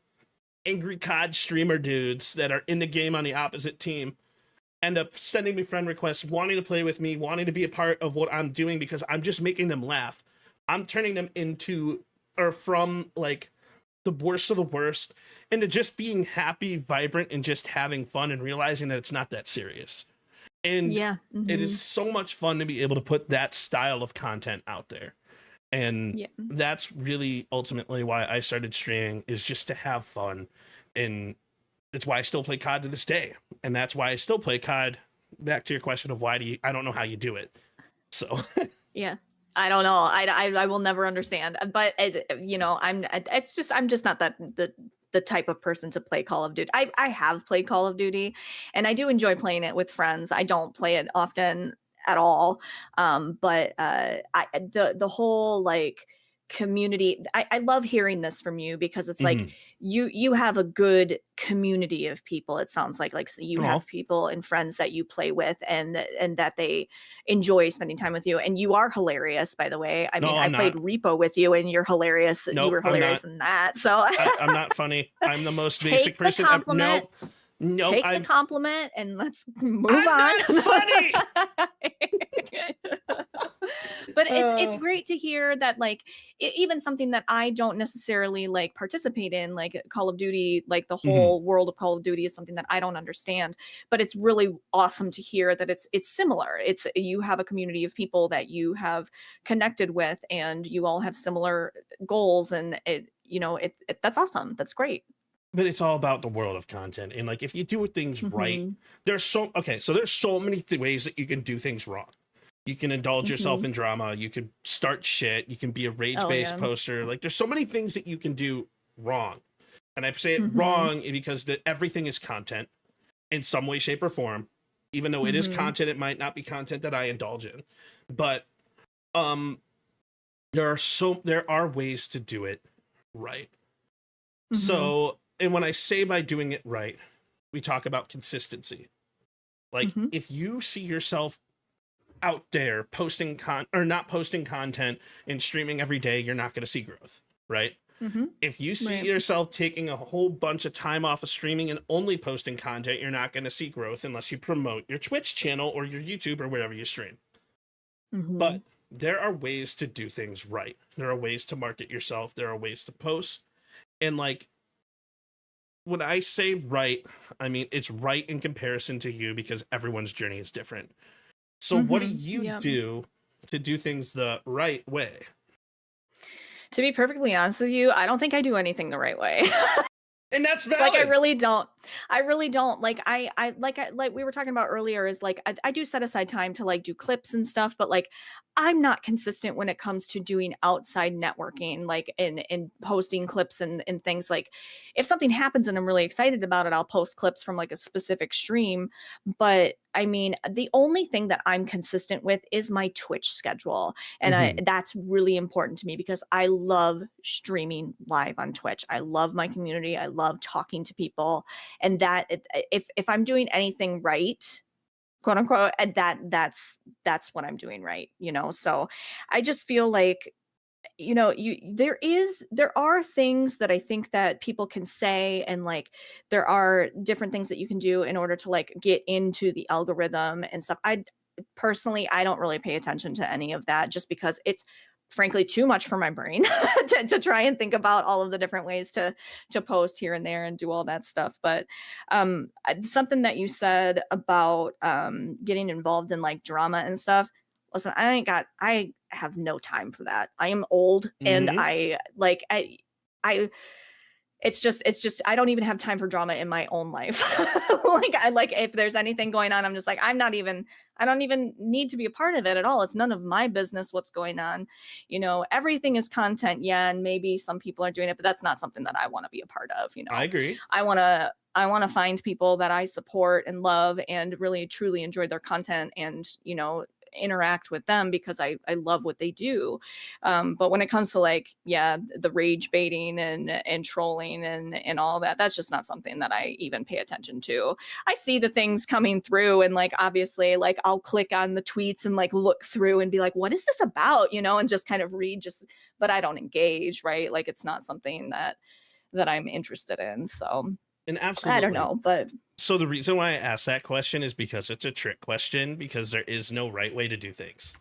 angry COD streamer dudes that are in the game on the opposite team end up sending me friend requests, wanting to play with me, wanting to be a part of what I'm doing because I'm just making them laugh. I'm turning them from like the worst of the worst into just being happy, vibrant, and just having fun and realizing that it's not that serious. And it is so much fun to be able to put that style of content out there. And that's really ultimately why I started streaming, is just to have fun. And it's why I still play COD to this day. And that's why I still play COD. Back to your question of I don't know how you do it. So yeah, I don't know. I will never understand, but I'm just not the type of person to play Call of Duty. I have played Call of Duty, and I do enjoy playing it with friends. I don't play it often at all. But the whole like community, I love hearing this from you because it's like you have a good community of people. It sounds like so you have people and friends that you play with and that they enjoy spending time with you. And you are hilarious, by the way. I mean, I played Repo with you, and you're hilarious. Nope, you were hilarious in that. So I'm not funny. I'm the most basic person. No, take the compliment and let's move on. Not funny. But it's great to hear that, like, even something that I don't necessarily like participate in, like Call of Duty, like the whole world of Call of Duty is something that I don't understand. But it's really awesome to hear that it's similar. It's you have a community of people that you have connected with, and you all have similar goals, and that's awesome. That's great. But it's all about the world of content. And like, if you do things right, there's so many ways that you can do things wrong. You can indulge yourself in drama. You can start shit. You can be a rage-based poster. Like, there's so many things that you can do wrong. And I say it wrong because everything is content in some way, shape, or form. Even though it is content, it might not be content that I indulge in. But there are ways to do it right. So, and when I say by doing it right, we talk about consistency. Like, if you see yourself out there posting not posting content and streaming every day, you're not going to see growth, right? If you see yourself taking a whole bunch of time off of streaming and only posting content, you're not going to see growth unless you promote your Twitch channel or your YouTube or wherever you stream. But there are ways to do things right. There are ways to market yourself. There are ways to post. And like, when I say right, I mean, it's right in comparison to you because everyone's journey is different. So what do you do to do things the right way? To be perfectly honest with you, I don't think I do anything the right way. And that's valid. Like, I really don't. Like, like we were talking about earlier, is like, I do set aside time to like do clips and stuff, but like, I'm not consistent when it comes to doing outside networking, like in posting clips and things. Like, if something happens and I'm really excited about it, I'll post clips from like a specific stream. But I mean, the only thing that I'm consistent with is my Twitch schedule. And that's really important to me because I love streaming live on Twitch. I love my community. I love talking to people. And that if I'm doing anything right, quote unquote, and that's what I'm doing right, you know? So I just feel like, you know, there are things that I think that people can say, and like there are different things that you can do in order to like get into the algorithm and stuff. I personally, I don't really pay attention to any of that just because it's frankly too much for my brain to try and think about all of the different ways to post here and there and do all that stuff. But something that you said about getting involved in like drama and stuff, listen, I have no time for that. I am old and it's just I don't even have time for drama in my own life. like if there's anything going on, I'm just like, I don't even need to be a part of it at all. It's none of my business what's going on. You know, everything is content. Yeah. And maybe some people are doing it, but that's not something that I want to be a part of. You know, I agree. I want to find people that I support and love and really truly enjoy their content and, you know, interact with them because I love what they do. But when it comes to like, the rage baiting and trolling and all that, that's just not something that I even pay attention to. I see the things coming through and like, obviously, like I'll click on the tweets and like look through and be like, what is this about? You know, and just kind of read but I don't engage, right? Like it's not something that I'm interested in. So and absolutely, I don't know, but so the reason why I asked that question is because it's a trick question because there is no right way to do things.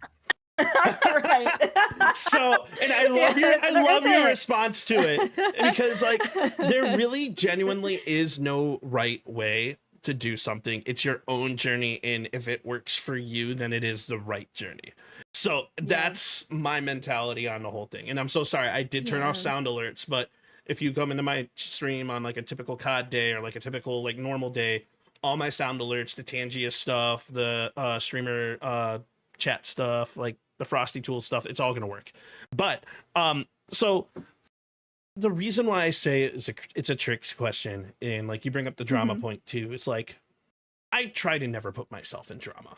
Right. So, and I love your response to it because like there really genuinely is no right way to do something. It's your own journey, and if it works for you, then it is the right journey. So that's my mentality on the whole thing. And I'm so sorry I did turn off sound alerts, but if you come into my stream on like a typical COD day or like a typical like normal day, all my sound alerts, the Tangia stuff, the streamer chat stuff, like the Frosty Tool stuff, it's all gonna work. But so the reason why I say it's a trick question, and like you bring up the drama point too, it's like I try to never put myself in drama.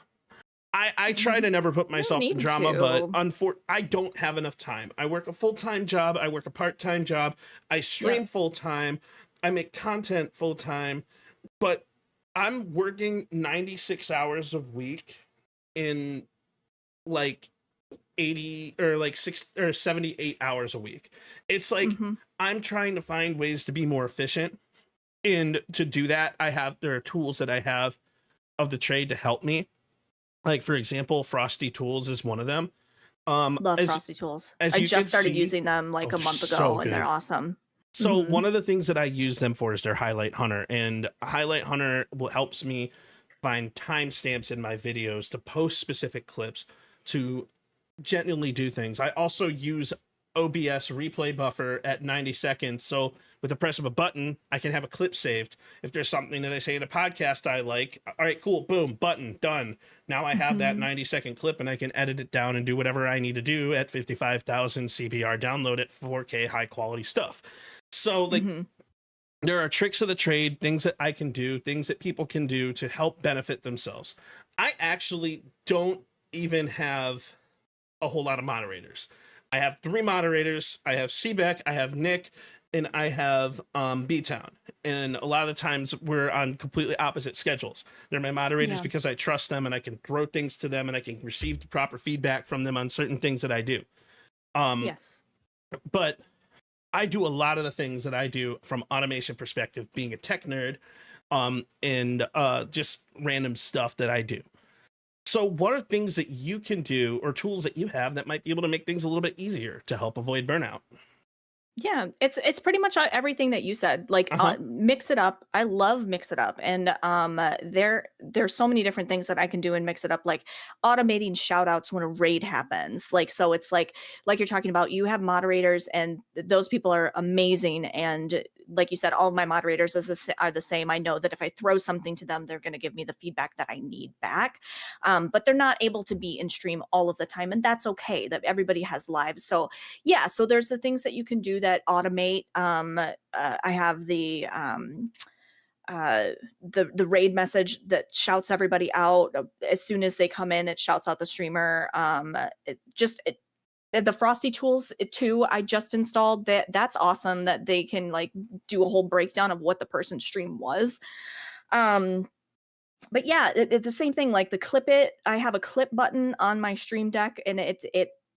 I try to never put myself in drama, but I don't have enough time. I work a full-time job. I work a part-time job. I stream full-time. I make content full-time, but I'm working 96 hours a week in like 80 or like 6 or 78 hours a week. It's like I'm trying to find ways to be more efficient, and to do that, there are tools that I have of the trade to help me. Like, for example, Frosty Tools is one of them. Love Frosty Tools. I just started using them like a month ago, and they're awesome. So one of the things that I use them for is their Highlight Hunter, and Highlight Hunter helps me find timestamps in my videos to post specific clips to genuinely do things. I also use OBS replay buffer at 90 seconds. So with the press of a button, I can have a clip saved. If there's something that I say in a podcast I like, all right, cool, boom, button, done. Now I have that 90-second clip and I can edit it down and do whatever I need to do at 55,000 CBR, download it, 4K, high quality stuff. So like, there are tricks of the trade, things that I can do, things that people can do to help benefit themselves. I actually don't even have a whole lot of moderators. I have 3 moderators. I have Seabeck, I have Nick, and I have B-Town. And a lot of the times we're on completely opposite schedules. They're my moderators because I trust them and I can throw things to them and I can receive the proper feedback from them on certain things that I do. But I do a lot of the things that I do from automation perspective, being a tech nerd, and just random stuff that I do. So what are things that you can do or tools that you have that might be able to make things a little bit easier to help avoid burnout? Yeah, it's pretty much everything that you said. Like mix it up. I love mix it up, and there's so many different things that I can do and mix it up. Like automating shout outs when a raid happens. Like so, it's like you're talking about. You have moderators, and those people are amazing. And like you said, all of my moderators are the same. I know that if I throw something to them, they're going to give me the feedback that I need back. But they're not able to be in stream all of the time, and that's okay. That everybody has lives. So yeah, so there's the things that you can do that automate. I have the raid message that shouts everybody out as soon as they come in. It shouts out the streamer. The Frosty tools too. I just installed that. That's awesome that they can like do a whole breakdown of what the person's stream was. But yeah, the same thing. Like the clip it. I have a clip button on my Stream Deck, and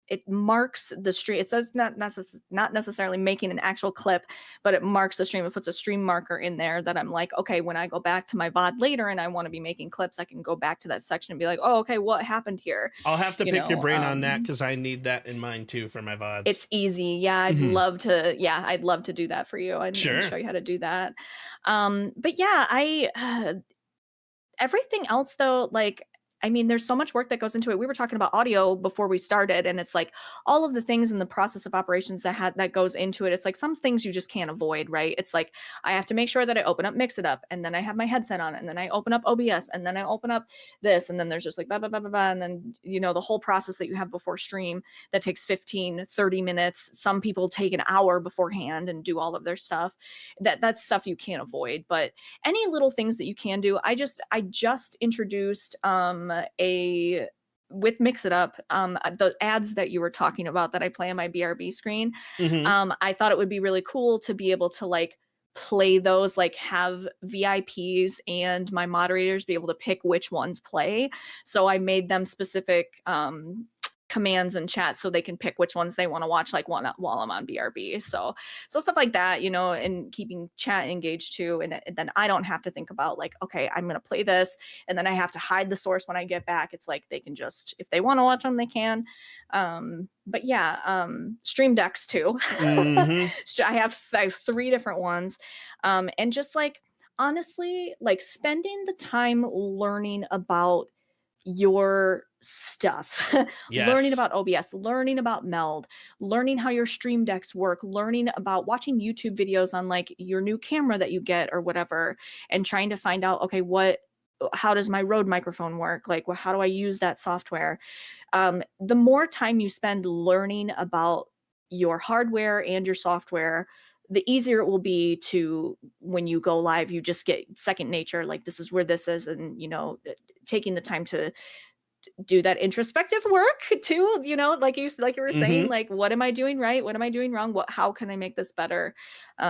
it marks the stream. It says not necessarily making an actual clip, but it marks the stream. It puts a stream marker in there that I'm like, okay, when I go back to my VOD later and I want to be making clips, I can go back to that section and be like, oh, okay, what happened here? I'll have to pick your brain on that because I need that in mind too for my VODs. It's easy. Yeah, I'd love to. Yeah, I'd love to do that for you and show you how to do that. But yeah, everything else though, like, I mean, there's so much work that goes into it. We were talking about audio before we started, and it's like all of the things in the process of operations that goes into it. It's like some things you just can't avoid, right? It's like I have to make sure that I open up Mix It Up, and then I have my headset on, and then I open up OBS, and then I open up this, and then there's just like blah, blah, blah, blah, blah, and then, you know, the whole process that you have before stream that takes 15, 30 minutes. Some people take an hour beforehand and do all of their stuff. That's stuff you can't avoid, but any little things that you can do. I just introduced with Mix It Up, the ads that you were talking about that I play on my BRB screen. I thought it would be really cool to be able to like play those, like have VIPs and my moderators be able to pick which ones play. So I made them specific commands and chat so they can pick which ones they want to watch, like while I'm on BRB. So stuff like that, you know, and keeping chat engaged too. And then I don't have to think about like, okay, I'm going to play this and then I have to hide the source when I get back. It's like they can just, if they want to watch them, they can. But yeah, Stream Decks too. I have 3 different ones. And just like, honestly, like spending the time learning about your stuff, learning about OBS, learning about Meld, learning how your Stream Decks work, learning about watching YouTube videos on like your new camera that you get or whatever, and trying to find out, okay, how does my Rode microphone work? Like, how do I use that software? The more time you spend learning about your hardware and your software, the easier it will be to, when you go live, you just get second nature. Like, this is where this is. And, you know, taking the time to do that introspective work too, you know, like you were saying, like, what am I doing right? What am I doing wrong? How can I make this better?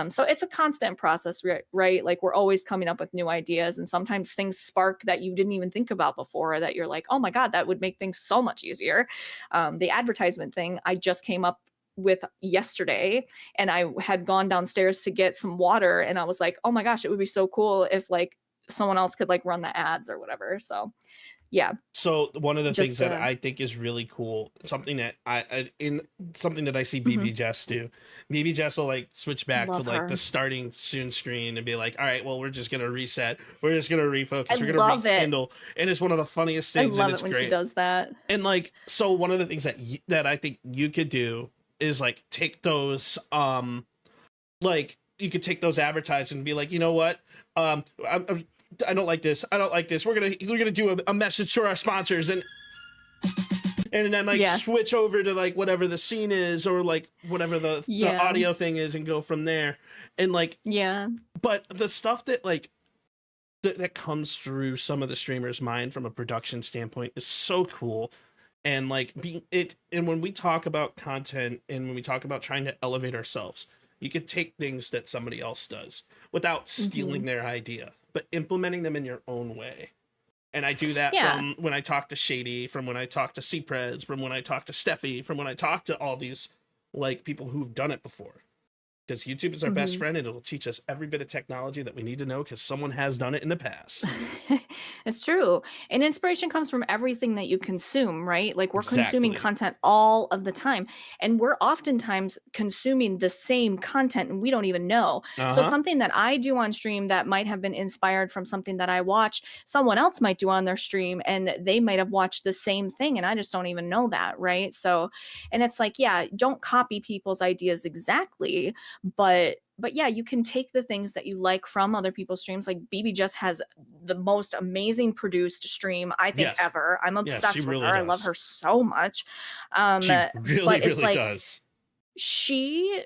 So it's a constant process, right? Like, we're always coming up with new ideas, and sometimes things spark that you didn't even think about before, or that you're like, oh my God, that would make things so much easier. The advertisement thing I just came up with yesterday, and I had gone downstairs to get some water, and I was like, oh my gosh, it would be so cool if like someone else could like run the ads or whatever. So yeah. So one of the things that I think is really cool, something that I see BB Jess do. BB Jess will like switch back to like the starting soon screen and be like, all right, well, we're just gonna reset, we're just gonna refocus, we're gonna rekindle, and it's one of the funniest things. I love it when she does that. And like, so one of the things that I think you could do is like take those like you could take those advertisements and be like, you know what, I don't like this. We're gonna do a message to our sponsors, and then like switch over to like whatever the scene is, or like whatever the audio thing is, and go from there. And like but the stuff that like that comes through some of the streamers' mind from a production standpoint is so cool. And like and when we talk about content and when we talk about trying to elevate ourselves, you could take things that somebody else does without stealing their idea, but implementing them in your own way. And I do that from when I talk to Shady, from when I talk to C-Preds, from when I talk to Steffi, from when I talk to all these like people who've done it before. Because YouTube is our best friend, and it'll teach us every bit of technology that we need to know because someone has done it in the past. It's true. And inspiration comes from everything that you consume, right? Like we're consuming Exactly. content all of the time. And we're oftentimes consuming the same content and we don't even know. So Uh-huh. something that I do on stream that might have been inspired from something that I watch, someone else might do on their stream and they might have watched the same thing and I just don't even know that, right? So, and it's like, yeah, don't copy people's ideas exactly, but yeah, you can take the things that you like from other people's streams. Like BB just has the most amazing produced stream I think Yes. ever. I'm Yes, obsessed she with really her. I does. love her so much. She really, But it's really like does. she,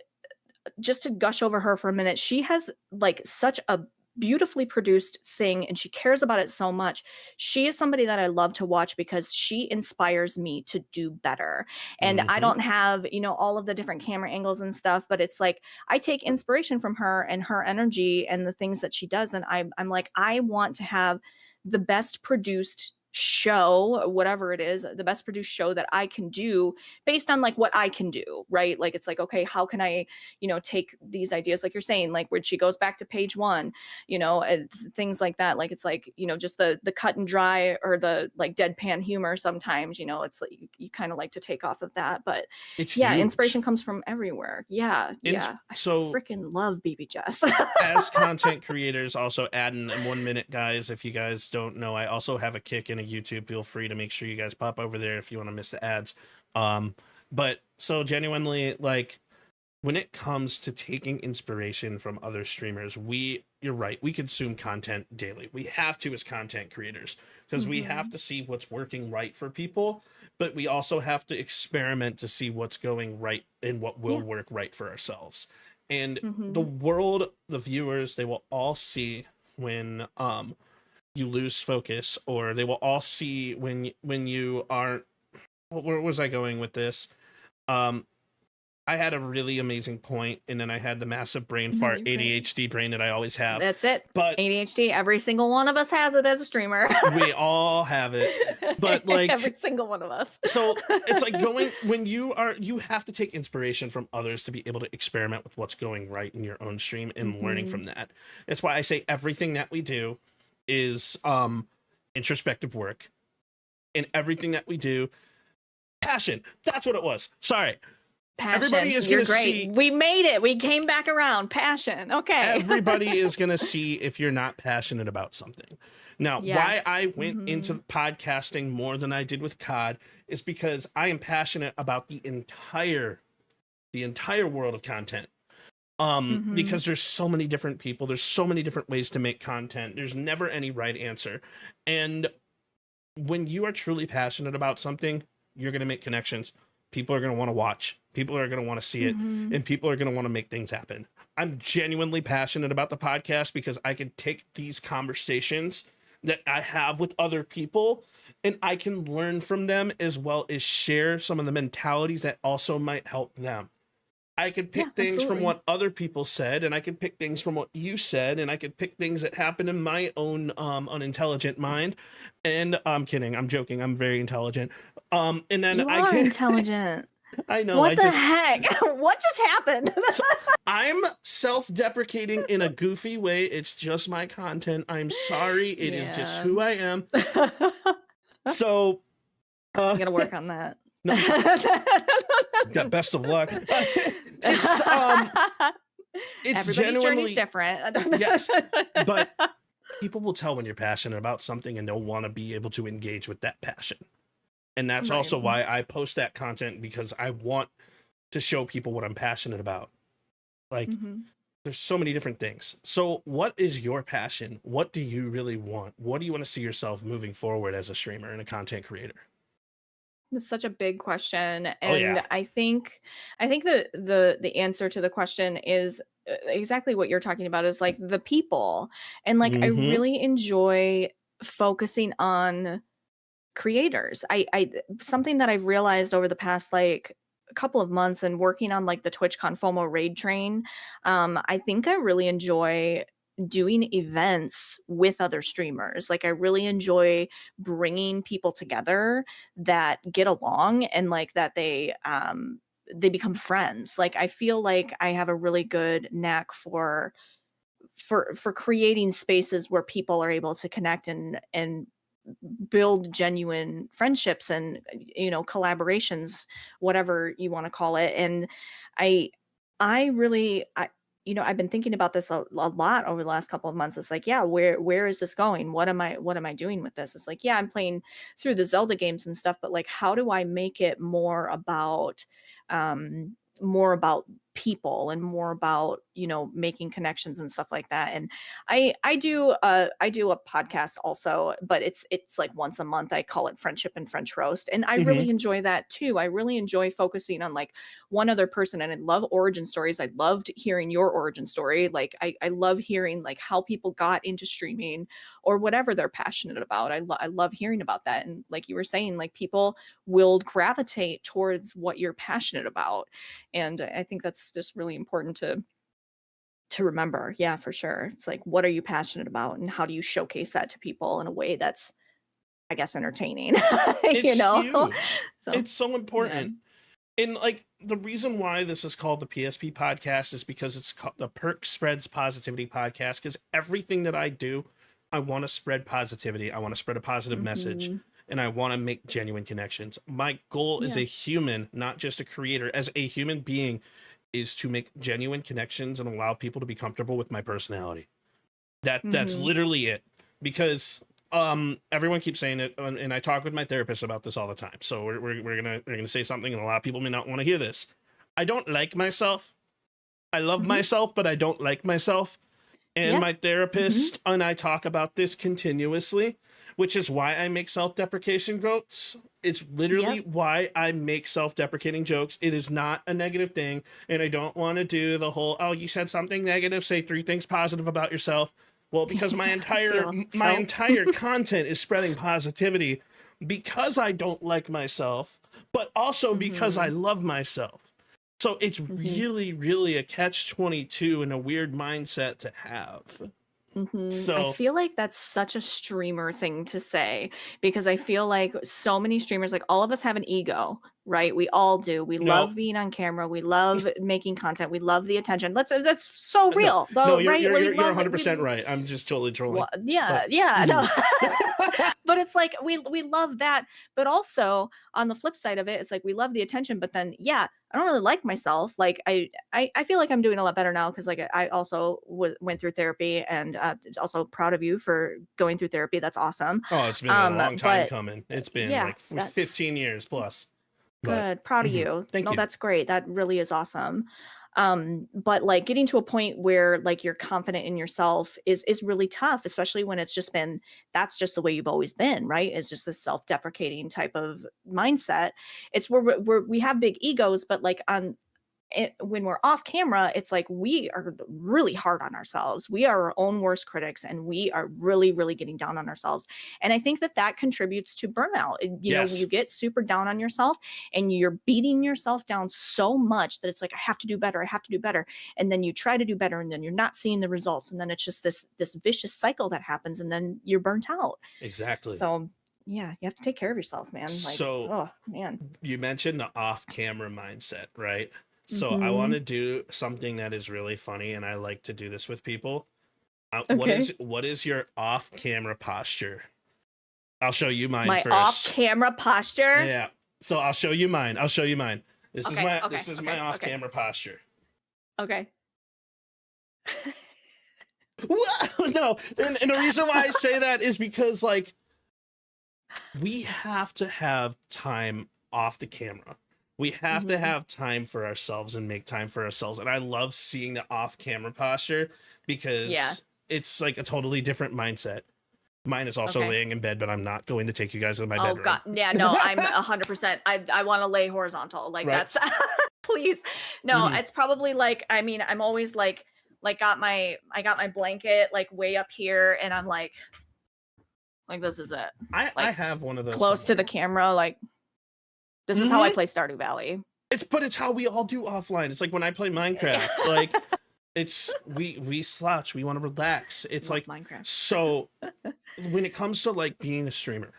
just to gush over her for a minute, she has like such a beautifully produced thing and she cares about it so much. She is somebody that I love to watch because she inspires me to do better. And I Mhm. don't have, all of the different camera angles and stuff, but it's like I take inspiration from her and her energy and the things that she does. And I'm like, I want to have the best produced show, whatever it is, the best produced show that I can do based on like what I can do, right? Like it's like, okay, how can I, take these ideas, like you're saying, like when she goes back to page one, things like that. Like it's like, just the cut and dry or the like deadpan humor sometimes, it's like you kind of like to take off of that. But It's yeah, huge. inspiration comes from everywhere. Yeah. I So freaking love BB Jess. as content creators, also add in 1 minute, guys. If you guys don't know, I also have a Kick and a YouTube. Feel free to make sure you guys pop over there if you want to miss the ads. But so genuinely, like when it comes to taking inspiration from other streamers, you're right, we consume content daily. We have to as content creators because we have to see what's working right for people, but we also have to experiment to see what's going right and what will work right for ourselves. And the world, the viewers, they will all see when you lose focus, or they will all see when you aren't. Where was I going with this? I had a really amazing point, and then I had the massive brain fart, ADHD brain that I always have. That's it. But ADHD, every single one of us has it as a streamer. We all have it. But like every single one of us. So it's like when you have to take inspiration from others to be able to experiment with what's going right in your own stream and learning from that. That's why I say everything that we do is introspective work, and everything that we do, passion. That's what it was. Sorry. Passion. Everybody is You're gonna great. see. We made it. We came back around. Passion. Okay. Everybody is gonna see if you're not passionate about something. Now, why I went into podcasting more than I did with COD is because I am passionate about the entire world of content. Because there's so many different people, there's so many different ways to make content. There's never any right answer. And when you are truly passionate about something, you're going to make connections. People are going to want to watch. People are going to want to see it. And people are going to want to make things happen. I'm genuinely passionate about the podcast because I can take these conversations that I have with other people and I can learn from them, as well as share some of the mentalities that also might help them. I could pick things from what other people said, and I could pick things from what you said, and I could pick things that happen in my own unintelligent mind. And I'm kidding. I'm joking. I'm very intelligent. And then You are intelligent. I know. What the heck? What just happened? So, I'm self-deprecating in a goofy way. It's just my content. I'm sorry. It is just who I am. So you gotta work on that. No. Yeah, best of luck. It's Everybody's genuinely journey's different. Yes, but people will tell when you're passionate about something, and they'll want to be able to engage with that passion. And that's also why I post that content, because I want to show people what I'm passionate about. Like, there's so many different things. So what is your passion? What do you really want? What do you want to see yourself moving forward as a streamer and a content creator? It's such a big question, and I think the answer to the question is exactly what you're talking about, is like the people. And like I really enjoy focusing on creators. I something that I've realized over the past like a couple of months and working on like the TwitchCon FOMO raid train, I think I really enjoy doing events with other streamers. Like I really enjoy bringing people together that get along and like that they become friends. Like I feel like I have a really good knack for for creating spaces where people are able to connect and build genuine friendships and collaborations, whatever you want to call it. And I really I've been thinking about this a lot over the last couple of months. It's like, yeah, where is this going? What am I doing with this? It's like, yeah, I'm playing through the Zelda games and stuff, but like, how do I make it more about people and more about making connections and stuff like that. And I do a podcast also, but it's like once a month. I call it Friendship and French Roast, and I really enjoy that too. I really enjoy focusing on like one other person, and I love origin stories. I loved hearing your origin story. Like I love hearing like how people got into streaming or whatever they're passionate about. I love hearing about that. And like you were saying, like people will gravitate towards what you're passionate about, and I think that's just really important to remember. Yeah, for sure. It's like, what are you passionate about, and how do you showcase that to people in a way that's, I guess, entertaining? It's huge. So, it's so important. Yeah. And like the reason why this is called the PSP Podcast is because it's called the Perk Spreads Positivity Podcast, because everything that I do, I want to spread positivity. I want to spread a positive message, and I want to make genuine connections. My goal as a human, not just a creator, as a human being, is to make genuine connections and allow people to be comfortable with my personality. That's literally it. Because everyone keeps saying it, and I talk with my therapist about this all the time. So we're gonna say something, and a lot of people may not want to hear this. I don't like myself. I love myself, but I don't like myself. And my therapist and I talk about this continuously, which is why I make self-deprecation jokes. It's literally why I make self-deprecating jokes. It is not a negative thing, and I don't want to do the whole, oh, you said something negative, say 3 things positive about yourself. Well, because my entire content is spreading positivity because I don't like myself, but also because I love myself. So it's really, really a catch-22 and a weird mindset to have. So I feel like that's such a streamer thing to say, because I feel like so many streamers, like all of us have an ego, right? We all do. We love being on camera. We love making content. We love the attention. That's so real, though, right? You're 100% right. I'm just totally trolling. Well, no. But it's like we love that, but also on the flip side of it, it's like we love the attention, but then I don't really like myself. Like I feel like I'm doing a lot better now, because like I also went through therapy, and also proud of you for going through therapy. That's awesome. Oh, it's been a long time coming. It's been like 15 years plus. Good. Proud of you. Thank you. That's great. That really is awesome. But like getting to a point where like you're confident in yourself is really tough, especially when it's just been, that's just the way you've always been, right? It's just this self-deprecating type of mindset. It's where we have big egos, but like when we're off camera, it's like we are really hard on ourselves. We are our own worst critics, and we are really, really getting down on ourselves. And I think that contributes to burnout. You know, you get super down on yourself, and you're beating yourself down so much that it's like, I have to do better. I have to do better. And then you try to do better, and then you're not seeing the results. And then it's just this vicious cycle that happens, and then you're burnt out. Exactly. So yeah, you have to take care of yourself, man. Like, so, oh man. You mentioned the off-camera mindset, right? So I want to do something that is really funny, and I like to do this with people. What is your off-camera posture? I'll show you mine first. My off-camera posture? Yeah. So I'll show you mine. This is my off-camera posture. Okay. No, and the reason why I say that is because like we have to have time off the camera. We have to have time for ourselves and make time for ourselves. And I love seeing the off-camera posture because it's like a totally different mindset. Mine is also laying in bed, but I'm not going to take you guys to my bedroom. Oh, God. Yeah, no, I'm 100%. I want to lay horizontal. Like, that's... Please. No, it's probably like, I mean, I'm always like I got my blanket like way up here, and I'm like this is it. I have one of those close to the camera, like... This is how I play Stardew Valley. It's how we all do offline. It's like when I play Minecraft. Like it's we slouch. We want to relax. It's like Minecraft. So when it comes to like being a streamer,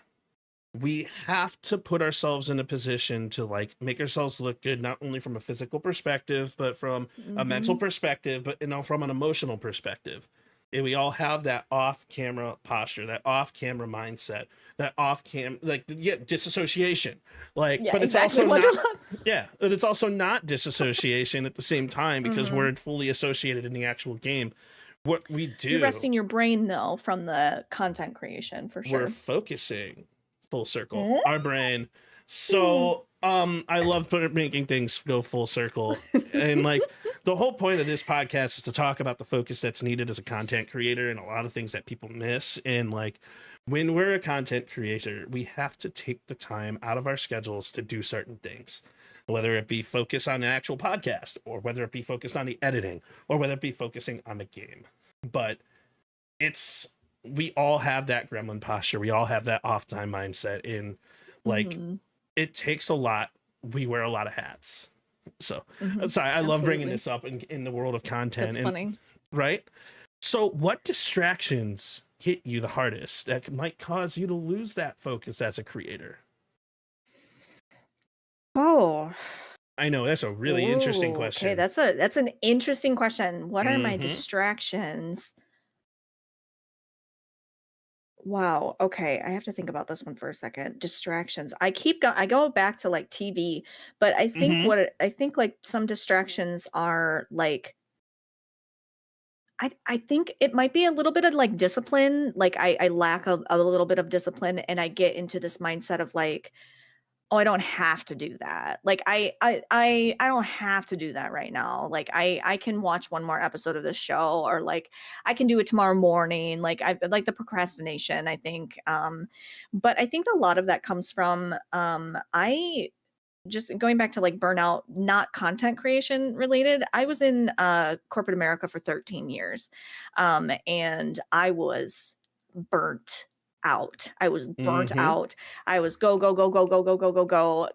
we have to put ourselves in a position to like make ourselves look good, not only from a physical perspective, but from a mental perspective, but from an emotional perspective. we all have that off-camera posture, that off-camera mindset, that disassociation. Like, Yeah, but it's exactly. also not, yeah, but it's also not disassociation at the same time because we're fully associated in the actual game. What we do, You're resting your brain though from the content creation for sure. we're focusing full circle, our brain. So, I love making things go full circle, and like the whole point of this podcast is to talk about the focus that's needed as a content creator and a lot of things that people miss. And like when we're a content creator, we have to take the time out of our schedules to do certain things, whether it be focus on the actual podcast or whether it be focused on the editing or whether it be focusing on the game. But we all have that gremlin posture. We all have that off time mindset in like, it takes a lot. We wear a lot of hats. So sorry, I love bringing this up in the world of content. That's funny. Right? So what distractions hit you the hardest that might cause you to lose that focus as a creator? Oh, I know that's a really interesting question. Okay, that's an interesting question. What are my distractions? Wow. Okay, I have to think about this one for a second. Distractions. I go back to like TV, but I think I think like some distractions are like I think it might be a little bit of like discipline. Like I lack a little bit of discipline and I get into this mindset of like, oh, I don't have to do that. Like I don't have to do that right now. Like I can watch one more episode of this show or like I can do it tomorrow morning. Like I like the procrastination, I think. But I think a lot of that comes from I just going back to like burnout, not content creation related. I was in corporate America for 13 years. And I was burnt out. I was burnt out. I was go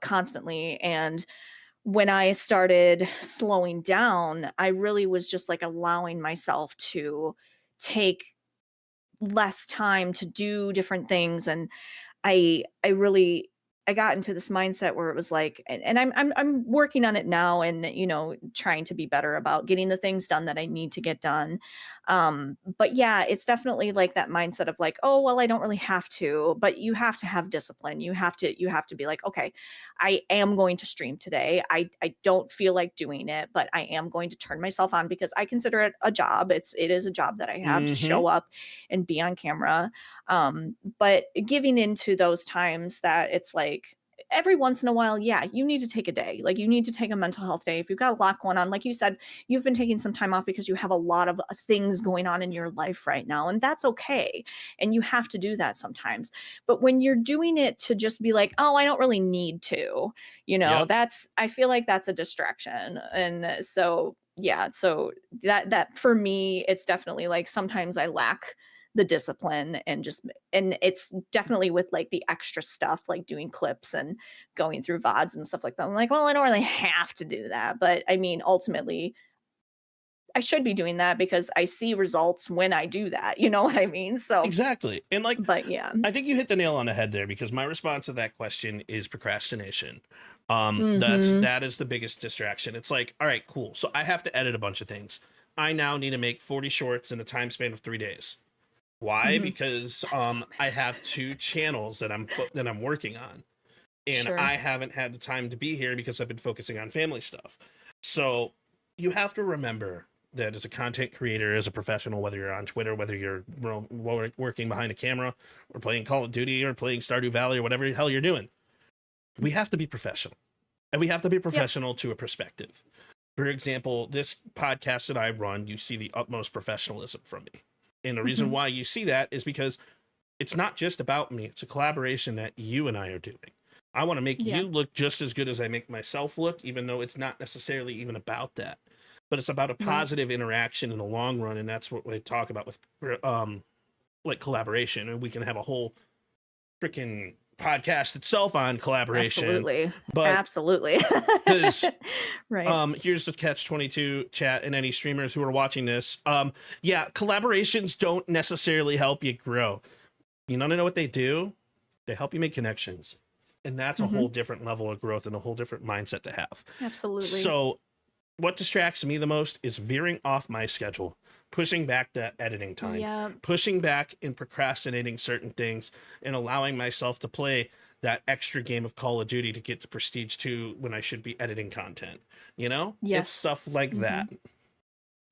constantly. And when I started slowing down, I really was just like allowing myself to take less time to do different things. And I got into this mindset where it was like, and I'm working on it now and, you know, trying to be better about getting the things done that I need to get done. But yeah, it's definitely like that mindset of like, oh, well, I don't really have to, but you have to have discipline. You have to be like, okay, I am going to stream today. I don't feel like doing it, but I am going to turn myself on because I consider it a job. It is a job that I have to show up and be on camera. But giving into those times that it's like every once in a while, yeah, you need to take a day. Like you need to take a mental health day. If you've got a lot going on, like you said, you've been taking some time off because you have a lot of things going on in your life right now. And that's okay. And you have to do that sometimes. But when you're doing it to just be like, oh, I don't really need to, you know, I feel like that's a distraction. And so, yeah, so that for me, it's definitely like sometimes I lack the discipline and it's definitely with like the extra stuff, like doing clips and going through VODs and stuff like that. I'm like, well, I don't really have to do that. But I mean, ultimately I should be doing that because I see results when I do that. You know what I mean? So exactly. And like, but yeah, I think you hit the nail on the head there because my response to that question is procrastination. That is the biggest distraction. It's like, all right, cool. So I have to edit a bunch of things. I now need to make 40 shorts in a time span of 3 days. Why? Because I have 2 channels that I'm working on, and I haven't had the time to be here because I've been focusing on family stuff. So you have to remember that as a content creator, as a professional, whether you're on Twitter, whether you're working behind a camera or playing Call of Duty or playing Stardew Valley or whatever the hell you're doing, we have to be professional, and we have to be professional to a perspective. For example, this podcast that I run, you see the utmost professionalism from me. And the reason why you see that is because it's not just about me. It's a collaboration that you and I are doing. I want to make you look just as good as I make myself look, even though it's not necessarily even about that. But it's about a positive interaction in the long run. And that's what we talk about with like collaboration. And we can have a whole freaking podcast itself on collaboration. Absolutely. But absolutely. Right. Here's the catch-22 chat and any streamers who are watching this. Collaborations don't necessarily help you grow. You want to know what they do? They help you make connections. And that's a whole different level of growth and a whole different mindset to have. Absolutely. So what distracts me the most is veering off my schedule. pushing back that editing time, Yeah. pushing back and procrastinating certain things, and allowing myself to play that extra game of Call of Duty to get to Prestige 2 when I should be editing content. You know? Yes. It's stuff like that.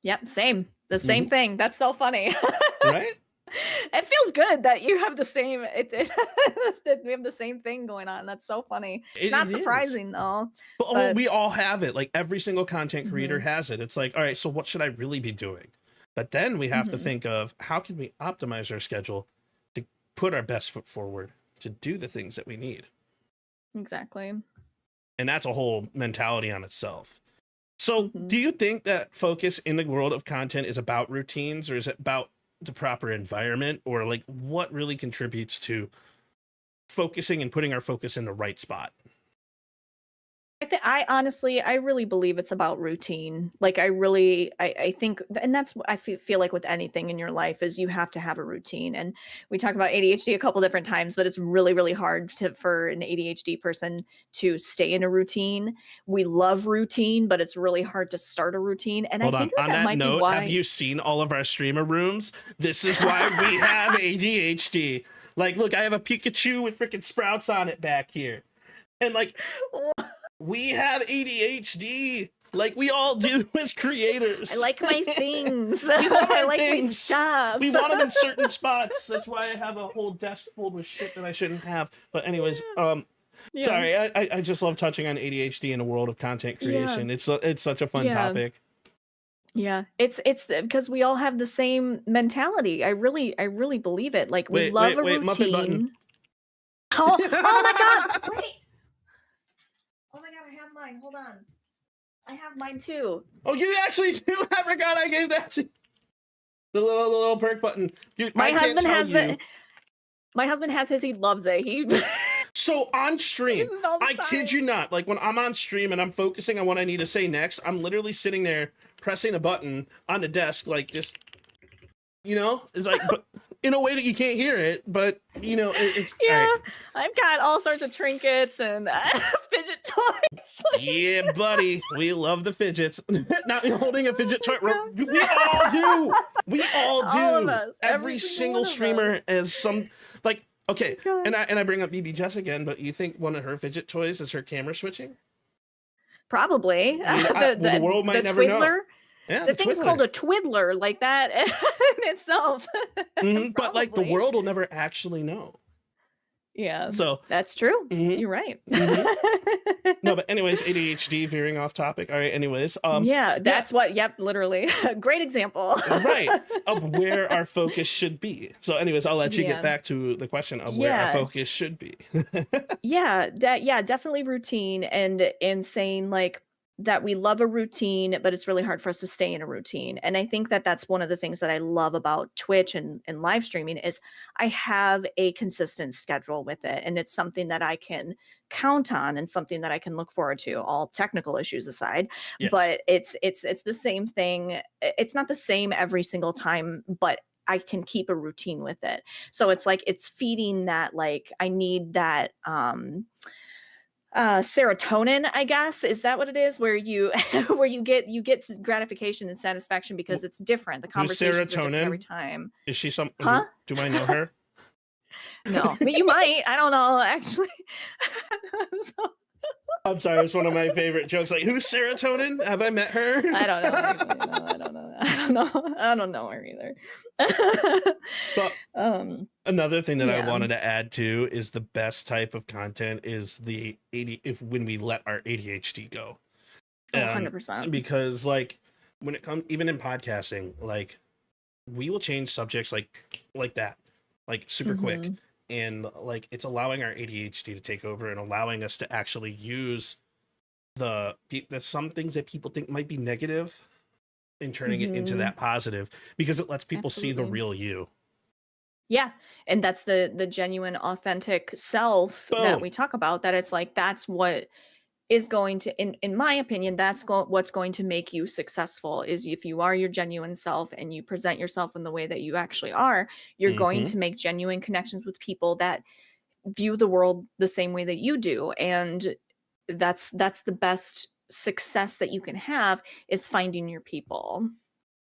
Yep, same. The same thing. That's so funny. Right? It feels good that you have the same that we have the same thing going on. That's so funny. Not surprising though. But we all have it. Like every single content creator Mm-hmm. has it. It's like, all right, so what should I really be doing? But then we have to Mm-hmm. think of how can we optimize our schedule to put our best foot forward to do the things that we need. Exactly. And that's a whole mentality on itself. So Mm-hmm. do you think that focus in the world of content is about routines, or is it about the proper environment, or like what really contributes to focusing and putting our focus in the right spot? I honestly, I really believe it's about routine. Like I think, and that's what I feel like with anything in your life is you have to have a routine. And we talk about ADHD a couple different times, but it's really, really hard for an ADHD person to stay in a routine. We love routine, but it's really hard to start a routine. And Hold I think on. On that that might be note, why. have you seen all of our streamer rooms? This is why we have ADHD. Like, look, I have a Pikachu with freaking sprouts on it back here. And like, we have ADHD. Like we all do as creators. I like my things. We love I our like my things. stuff. We want them in certain spots. That's why I have a whole desk full with shit that I shouldn't have. But anyways, Yeah. sorry, I just love touching on ADHD in the world of content creation. It's such a fun topic. Yeah, it's because we all have the same mentality. I really believe it. Like we love a Muppet routine. button. Oh my god! Wait. Oh my god! I have mine. Hold on. I have mine too. Oh, you actually do. I forgot I gave that to the little perk button. Dude, My I can't husband tell has you. the. My husband has his. He loves it. He. So on stream, This is all the I kid time. you not, like when I'm on stream and I'm focusing on what I need to say next, I'm literally sitting there pressing a button on the desk, like just, you know, it's like, but in a way that you can't hear it, but you know, it's Yeah, all right. I've got all sorts of trinkets and fidget toys. Yeah, buddy, we love the fidgets. Not holding a fidget toy. We all do. We all do. All of us. Every single one of streamer us. has some like. Okay, Gosh. and I bring up BB Jess again, but you think one of her fidget toys is her camera switching? Probably. I mean, the world might never know. twiddler. Yeah, The thing's called a twiddler, like that in itself. But like the Probably. world will never actually know. Yeah. So That's true. Mhm. You're right. no, but anyways, ADHD veering off topic. All right, anyways, yeah, that's what. Yep, literally. Great example. right of where our focus should be. So, anyways, I'll let you Yeah. get back to the question of where our Yeah. focus should be. Yeah, definitely routine and saying like that we love a routine, but it's really hard for us to stay in a routine. And I think that that's one of the things that I love about Twitch and live streaming is I have a consistent schedule with it, and it's something that I can count on and something that I can look forward to, all technical issues aside. Yes. But it's the same thing. It's not the same every single time, but I can keep a routine with it. So it's like it's feeding that, like I need that serotonin, I guess. Is that what it is? Where you where you get gratification and satisfaction because it's different. The conversations are different every serotonin? time. Is she some? Huh? Do I know her? No, but you might. I don't know, actually. So, I'm sorry, it's one of my favorite jokes. Like, who's serotonin? Have I met her? I don't know. Actually, no, I don't know. I don't know her either. But another thing that I Yeah. wanted to add to is the best type of content is the when we let our ADHD go. 100%. Because like when it comes even in podcasting, like we will change subjects like that, like super quick. Mhm. And like it's allowing our ADHD to take over and allowing us to actually use the some things that people think might be negative and turning it into Mhm. that positive because it lets people see the Absolutely. real you. Yeah, and that's the genuine, authentic self that Boom. we talk about. That it's like that's what is going to, in my opinion, that's what's going to make you successful. Is if you are your genuine self and you present yourself in the way that you actually are, you're going Mhm. to make genuine connections with people that view the world the same way that you do, and that's the best success that you can have is finding your people.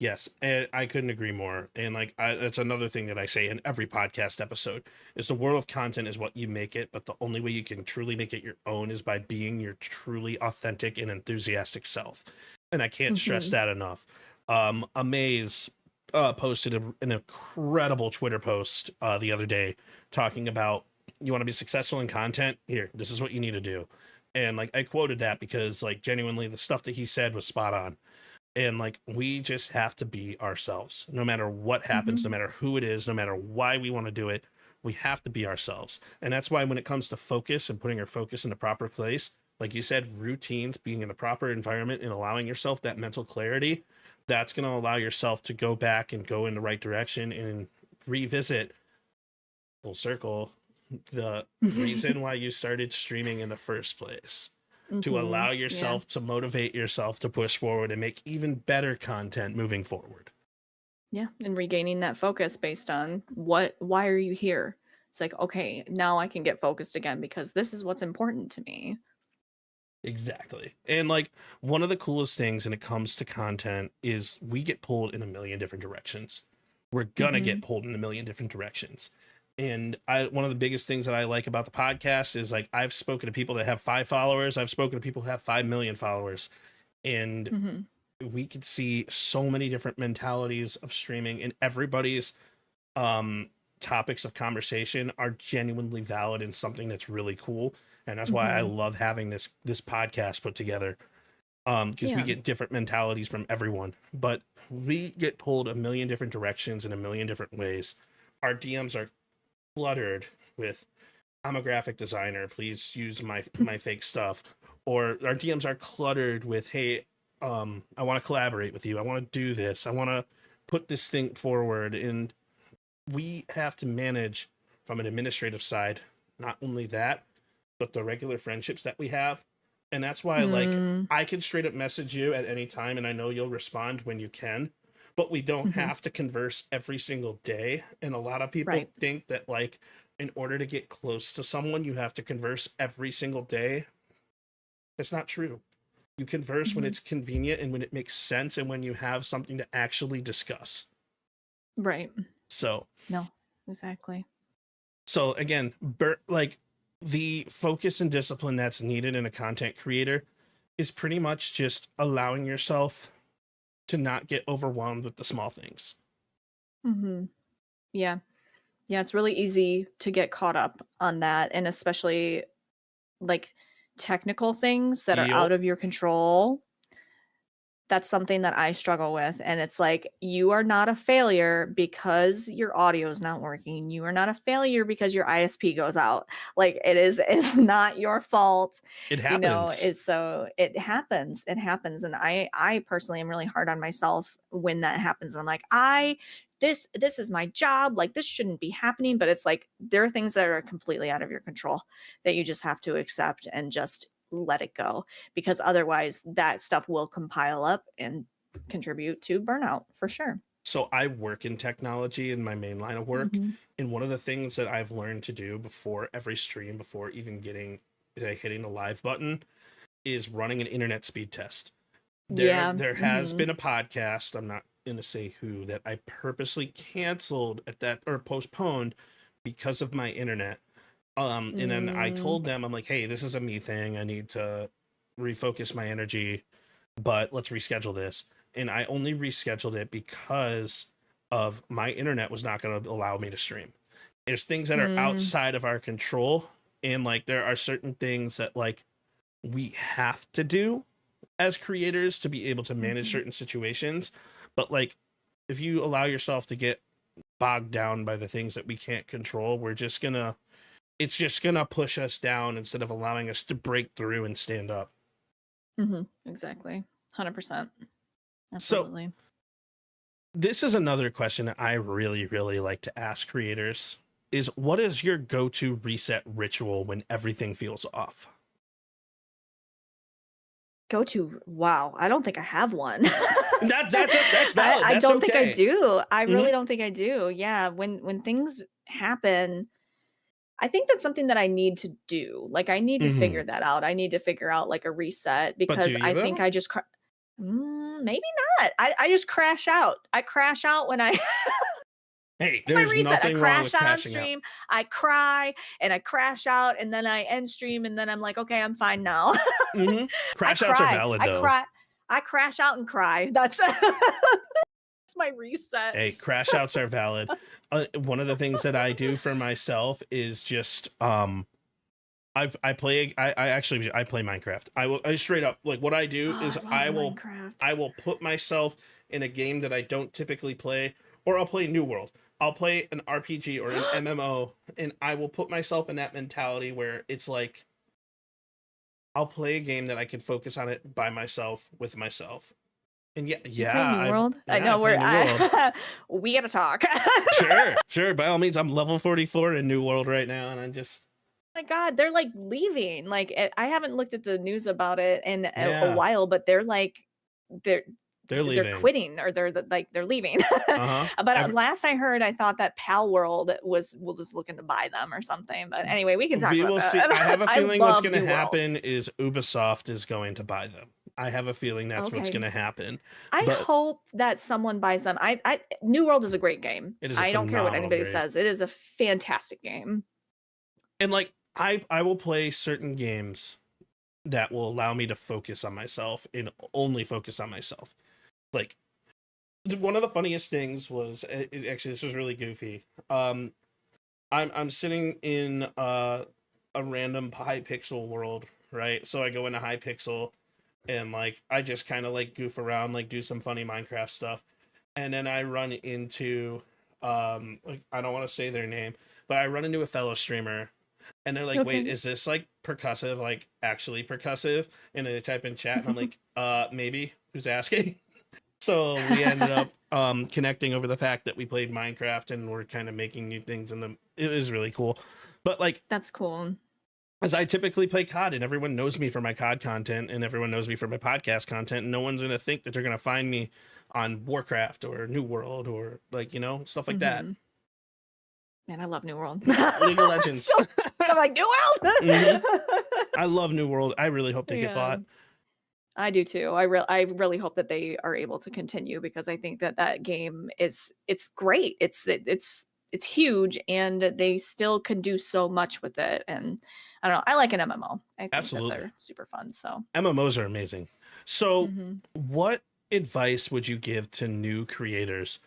Yes, and I couldn't agree more. And like, that's another thing that I say in every podcast episode is the world of content is what you make it, but the only way you can truly make it your own is by being your truly authentic and enthusiastic self. And I can't stress that enough. Amaze posted an incredible Twitter post the other day talking about you want to be successful in content. Here, this is what you need to do. And like, I quoted that because like genuinely the stuff that he said was spot on. And like, we just have to be ourselves no matter what happens, no matter who it is, no matter why we want to do it. We have to be ourselves. And that's why when it comes to focus and putting your focus in the proper place, like you said, routines, being in the proper environment and allowing yourself that mental clarity, that's going to allow yourself to go back and go in the right direction and revisit full circle the reason why you started streaming in the first place. To allow yourself to motivate yourself to push forward and make even better content moving forward. Yeah, and regaining that focus based on why are you here? It's like, okay, now I can get focused again because this is what's important to me. Exactly. And like, one of the coolest things when it comes to content is we get pulled in a million different directions. We're gonna get pulled in a million different directions. And one of the biggest things that I like about the podcast is like, I've spoken to people that have 5 followers. I've spoken to people who have 5 million followers, and we could see so many different mentalities of streaming, and everybody's topics of conversation are genuinely valid and something that's really cool. And that's why I love having this podcast put together. Because we get different mentalities from everyone, but we get pulled a million different directions in a million different ways. Our DMs are cluttered with, I'm a graphic designer, please use my fake stuff. Or our DMs are cluttered with, hey, I want to collaborate with you, I want to do this, I want to put this thing forward. And we have to manage from an administrative side, not only that, but the regular friendships that we have. And that's why like, I can straight up message you at any time and I know you'll respond when you can. But we don't have to converse every single day. And a lot of people think that like, in order to get close to someone, you have to converse every single day. It's not true. You converse when it's convenient and when it makes sense and when you have something to actually discuss. Right. So. No, exactly. So again, like the focus and discipline that's needed in a content creator is pretty much just allowing yourself to not get overwhelmed with the small things. Yeah. It's really easy to get caught up on that, and especially like technical things that are out of your control. That's something that I struggle with. And it's like, you are not a failure because your audio is not working. You are not a failure because your ISP goes out. Like, it's not your fault. It happens. So it happens. And I personally am really hard on myself when that happens. I'm like, this is my job. Like, this shouldn't be happening. But it's like, there are things that are completely out of your control that you just have to accept and just let it go, because otherwise that stuff will compile up and contribute to burnout for sure. So I work in technology in my main line of work. And one of the things that I've learned to do before every stream, before even hitting the live button, is running an internet speed test. There has been a podcast, I'm not going to say who, that I purposely canceled or postponed because of my internet. And then I told them, I'm like, hey, this is a me thing. I need to refocus my energy, but let's reschedule this. And I only rescheduled it because of my internet was not going to allow me to stream. There's things that are outside of our control. And like, there are certain things that like we have to do as creators to be able to manage certain situations. But like, if you allow yourself to get bogged down by the things that we can't control, it's just gonna push us down instead of allowing us to break through and stand up. Exactly. 100%. Absolutely. So this is another question that I really, really like to ask creators is, what is your go-to reset ritual when everything feels off? Wow, I don't think I have one. That's valid. I don't think I do. I really don't think I do. Yeah, when things happen, I think that's something that I need to do. Like, I need to figure that out. I need to figure out like a reset, because I think Maybe not. I just crash out. I crash out when I Hey, my there's reset. I nothing wrong with crash out on crashing out. stream. I cry and I crash out, and then I end stream, and then I'm like, okay, I'm fine now. Crash outs are valid, though. I crash out and cry. That's that's my reset. Hey, crash outs are valid. One of the things that I do for myself is just I play Minecraft. I straight up, like, what I do is I will put myself in a game that I don't typically play, or I'll play New World. I'll play an RPG or an MMO, and I will put myself in that mentality where it's like I'll play a game that I can focus on it by myself with myself. And New World. I know we gotta talk. Sure. By all means, I'm level 44 in New World right now, and I'm just. My God, they're like leaving. Like, I haven't looked at the news about it in a while, but they're like they're leaving. They're quitting, or they're leaving. But last I heard, I thought that Pal World was looking to buy them or something. But anyway, we can talk about that. See. I have a feeling what's going to happen is Ubisoft is going to buy them. I have a feeling that's what's going to happen. I hope that someone buys them. New World is a great game. I don't care what anybody says. It is a fantastic game. And like, I will play certain games that will allow me to focus on myself and only focus on myself. Like, one of the funniest things was, actually, this was really goofy. I'm sitting in a random Hypixel world, right? So I go into Hypixel, and like I just kind of like goof around, like do some funny Minecraft stuff, and then I run into like, I don't want to say their name, but I run into a fellow streamer, and they're like, wait, is this like percussive, like actually percussive? And I type in chat, and I'm like, maybe, who's asking? So we ended up connecting over the fact that we played Minecraft and we're kind of making new things, and it was really cool. But like, that's cool. As I typically play COD, and everyone knows me for my COD content, and everyone knows me for my podcast content, and no one's gonna think that they're gonna find me on Warcraft or New World or like, you know, stuff like that. Man, I love New World. League of Legends. I'm like, New World. I love New World. I really hope they get bought. I do too. I really hope that they are able to continue, because I think that game it's great. It's huge, and they still can do so much with it. And I don't know. I like an MMO. I think that they're super fun. So MMOs are amazing. So what advice would you give to new creators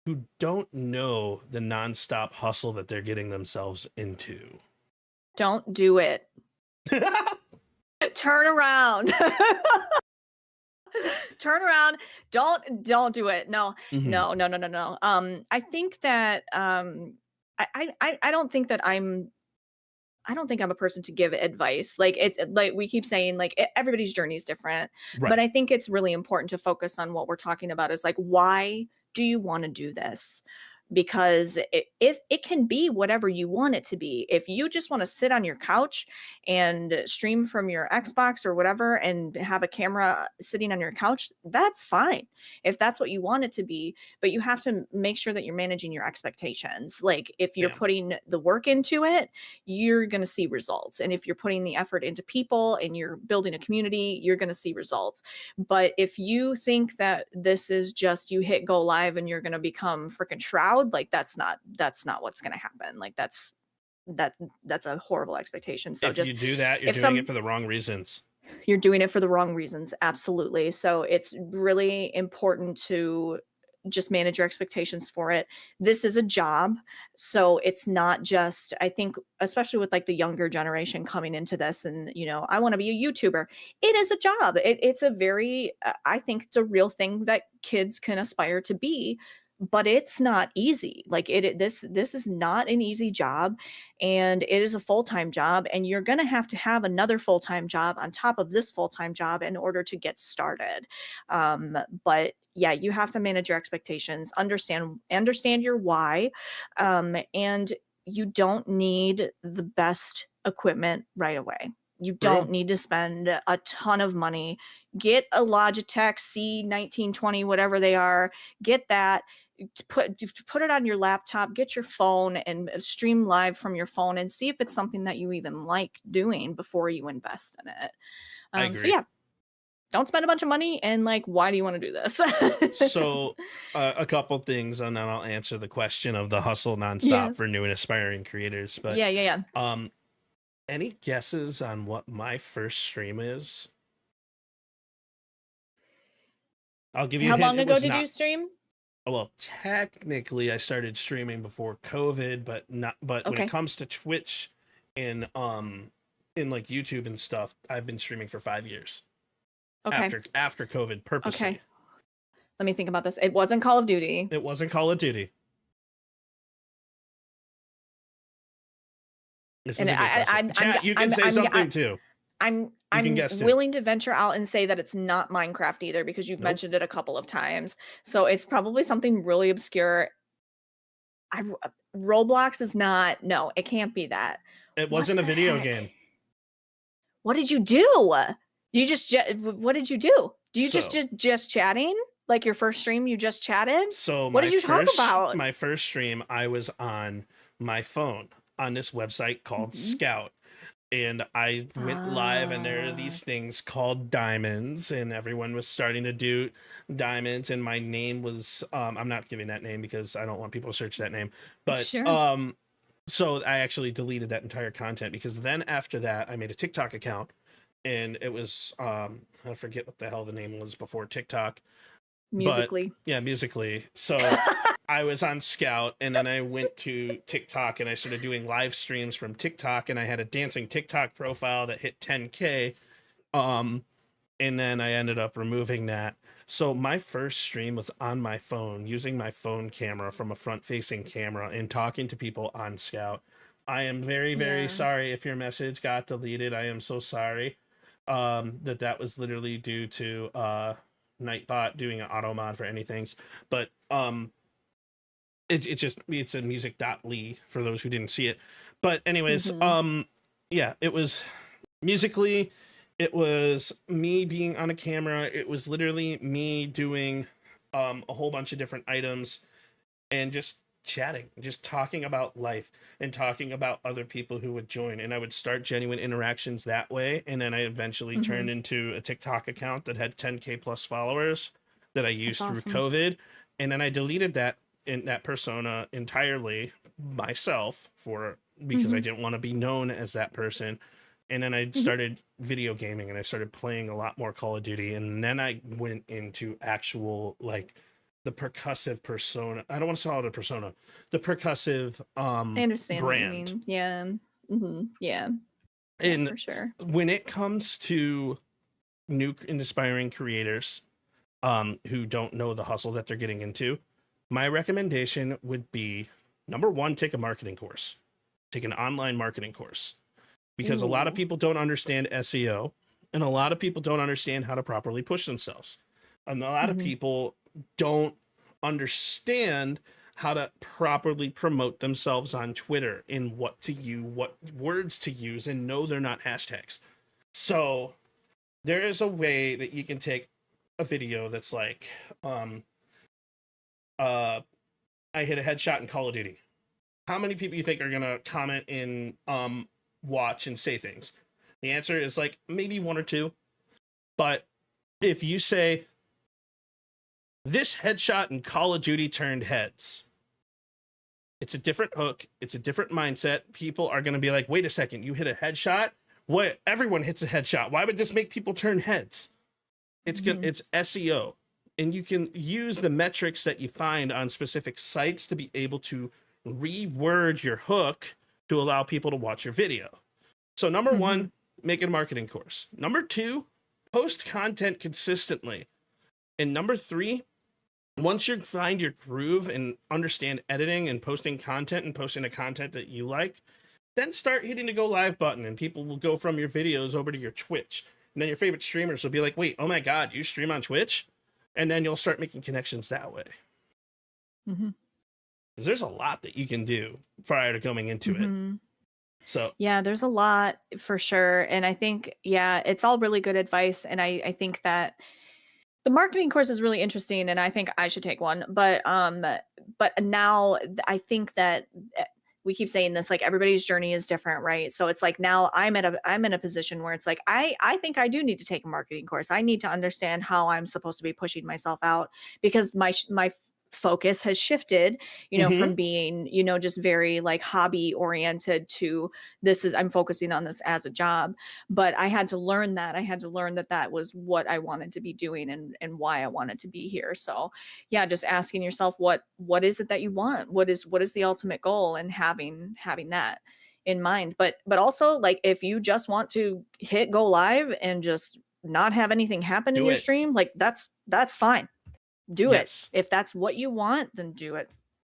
who don't know the nonstop hustle that they're getting themselves into? Don't do it. Turn around. Turn around. Don't do it. No. I think that I don't think that I'm a person to give advice. Like, it's like we keep saying, like, everybody's journey is different. Right. But I think it's really important to focus on what we're talking about is like, why do you want to do this? Because it can be whatever you want it to be. If you just want to sit on your couch and stream from your Xbox or whatever and have a camera sitting on your couch, that's fine if that's what you want it to be. But you have to make sure that you're managing your expectations. Like, if you're putting the work into it, you're going to see results. And if you're putting the effort into people and you're building a community, you're going to see results. But if you think that this is just you hit go live and you're going to become freaking Shroud, like that's not what's going to happen. Like that's a horrible expectation. So if you do that, you're doing it for the wrong reasons. You're doing it for the wrong reasons. Absolutely. So it's really important to just manage your expectations for it. This is a job. So it's not just, I think, especially with like the younger generation coming into this and, you know, I want to be a YouTuber. It is a job. It's a very, I think it's a real thing that kids can aspire to be. But it's not easy. Like this is not an easy job, and it is a full-time job, and you're going to have another full-time job on top of this full-time job in order to get started. But yeah, you have to manage your expectations, understand your why, and you don't need the best equipment right away. You don't need to spend a ton of money. Get a Logitech C1920, whatever they are. Get that. Put it on your laptop, get your phone and stream live from your phone and see if it's something that you even like doing before you invest in it. So yeah, don't spend a bunch of money, and like, why do you want to do this? So a couple things, and then I'll answer the question of the hustle nonstop for new and aspiring creators. But yeah. Any guesses on what my first stream is? I'll give you How a hint. long ago did you stream? Well, technically I started streaming before COVID, but when it comes to Twitch and in like YouTube and stuff, I've been streaming for 5 years. Okay. After COVID, purposely. Okay. Let me think about this. It wasn't Call of Duty. It wasn't Call of Duty. This is a good question. Chat, you can say something too. I'm willing to venture out and say that it's not Minecraft either, because you've mentioned it a couple of times. So it's probably something really obscure. Roblox is not. No, it can't be that. It wasn't a video game. What did you do? What did you do? Do you just chatting? Like your first stream, you just chatted? So what did you talk about? My first stream, I was on my phone on this website called Scout. And I went live, and there are these things called diamonds, and everyone was starting to do diamonds, and my name was I'm not giving that name because I don't want people to search that name. But so I actually deleted that entire content, because then after that I made a TikTok account, and it was I forget what the hell the name was before TikTok. Musically. Musically. So I was on Scout, and then I went to TikTok, and I started doing live streams from TikTok, and I had a dancing TikTok profile that hit 10K. And then I ended up removing that. So my first stream was on my phone, using my phone camera from a front-facing camera and talking to people on Scout. I am very, very sorry if your message got deleted. I am so sorry that was literally due to Nightbot doing an auto mod for anything. But it's a music.ly for those who didn't see it. But anyways, it was Musically, it was me being on a camera. It was literally me doing a whole bunch of different items and just chatting, just talking about life and talking about other people who would join. And I would start genuine interactions that way. And then I eventually turned into a TikTok account that had 10K plus followers that I used through COVID. And then I deleted that persona entirely myself because I didn't want to be known as that person. And then I started video gaming, and I started playing a lot more Call of Duty. And then I went into actual, like, the percussive persona. I don't want to call it a persona. The percussive I understand brand. What you mean. Yeah. Yeah. And for sure. When it comes to new and aspiring creators who don't know the hustle that they're getting into, my recommendation would be, number one, take a marketing course. Take an online marketing course. Because a lot of people don't understand SEO, and a lot of people don't understand how to properly push themselves. And a lot of people don't understand how to properly promote themselves on Twitter and what to use, what words to use, and no, they're not hashtags. So there is a way that you can take a video that's like, I hit a headshot in Call of Duty. How many people you think are gonna comment in watch and say things? The answer is like maybe one or two. But if you say, this headshot in Call of Duty turned heads, it's a different hook, it's a different mindset. People are going to be like, wait a second, you hit a headshot? What? Everyone hits a headshot. Why would this make people turn heads? It's it's SEO, and you can use the metrics that you find on specific sites to be able to reword your hook to allow people to watch your video. So number one, make a marketing course. Number two, post content consistently. And number three, once you find your groove and understand editing and posting content and posting the content that you like, then start hitting the go live button, and people will go from your videos over to your Twitch. And then your favorite streamers will be like, wait, oh my God, you stream on Twitch? And then you'll start making connections that way. There's a lot that you can do prior to going into it. So yeah, there's a lot for sure. And I think, it's all really good advice. And I think that the marketing course is really interesting, and I think I should take one. But now I think that we keep saying this, like everybody's journey is different, right? So it's like now I'm in a position where it's like I think I do need to take a marketing course. I need to understand how I'm supposed to be pushing myself out, because my focus has shifted, Mm-hmm. from being, just very like hobby oriented to I'm focusing on this as a job. But I had to learn that. I had to learn that that was what I wanted to be doing, and why I wanted to be here. So yeah, just asking yourself what is it that you want? What is the ultimate goal, and having that in mind. But also, like, if you just want to hit go live and just not have anything happen in Do your it. stream, like that's fine. Do Yes. it. If that's what you want, then do it.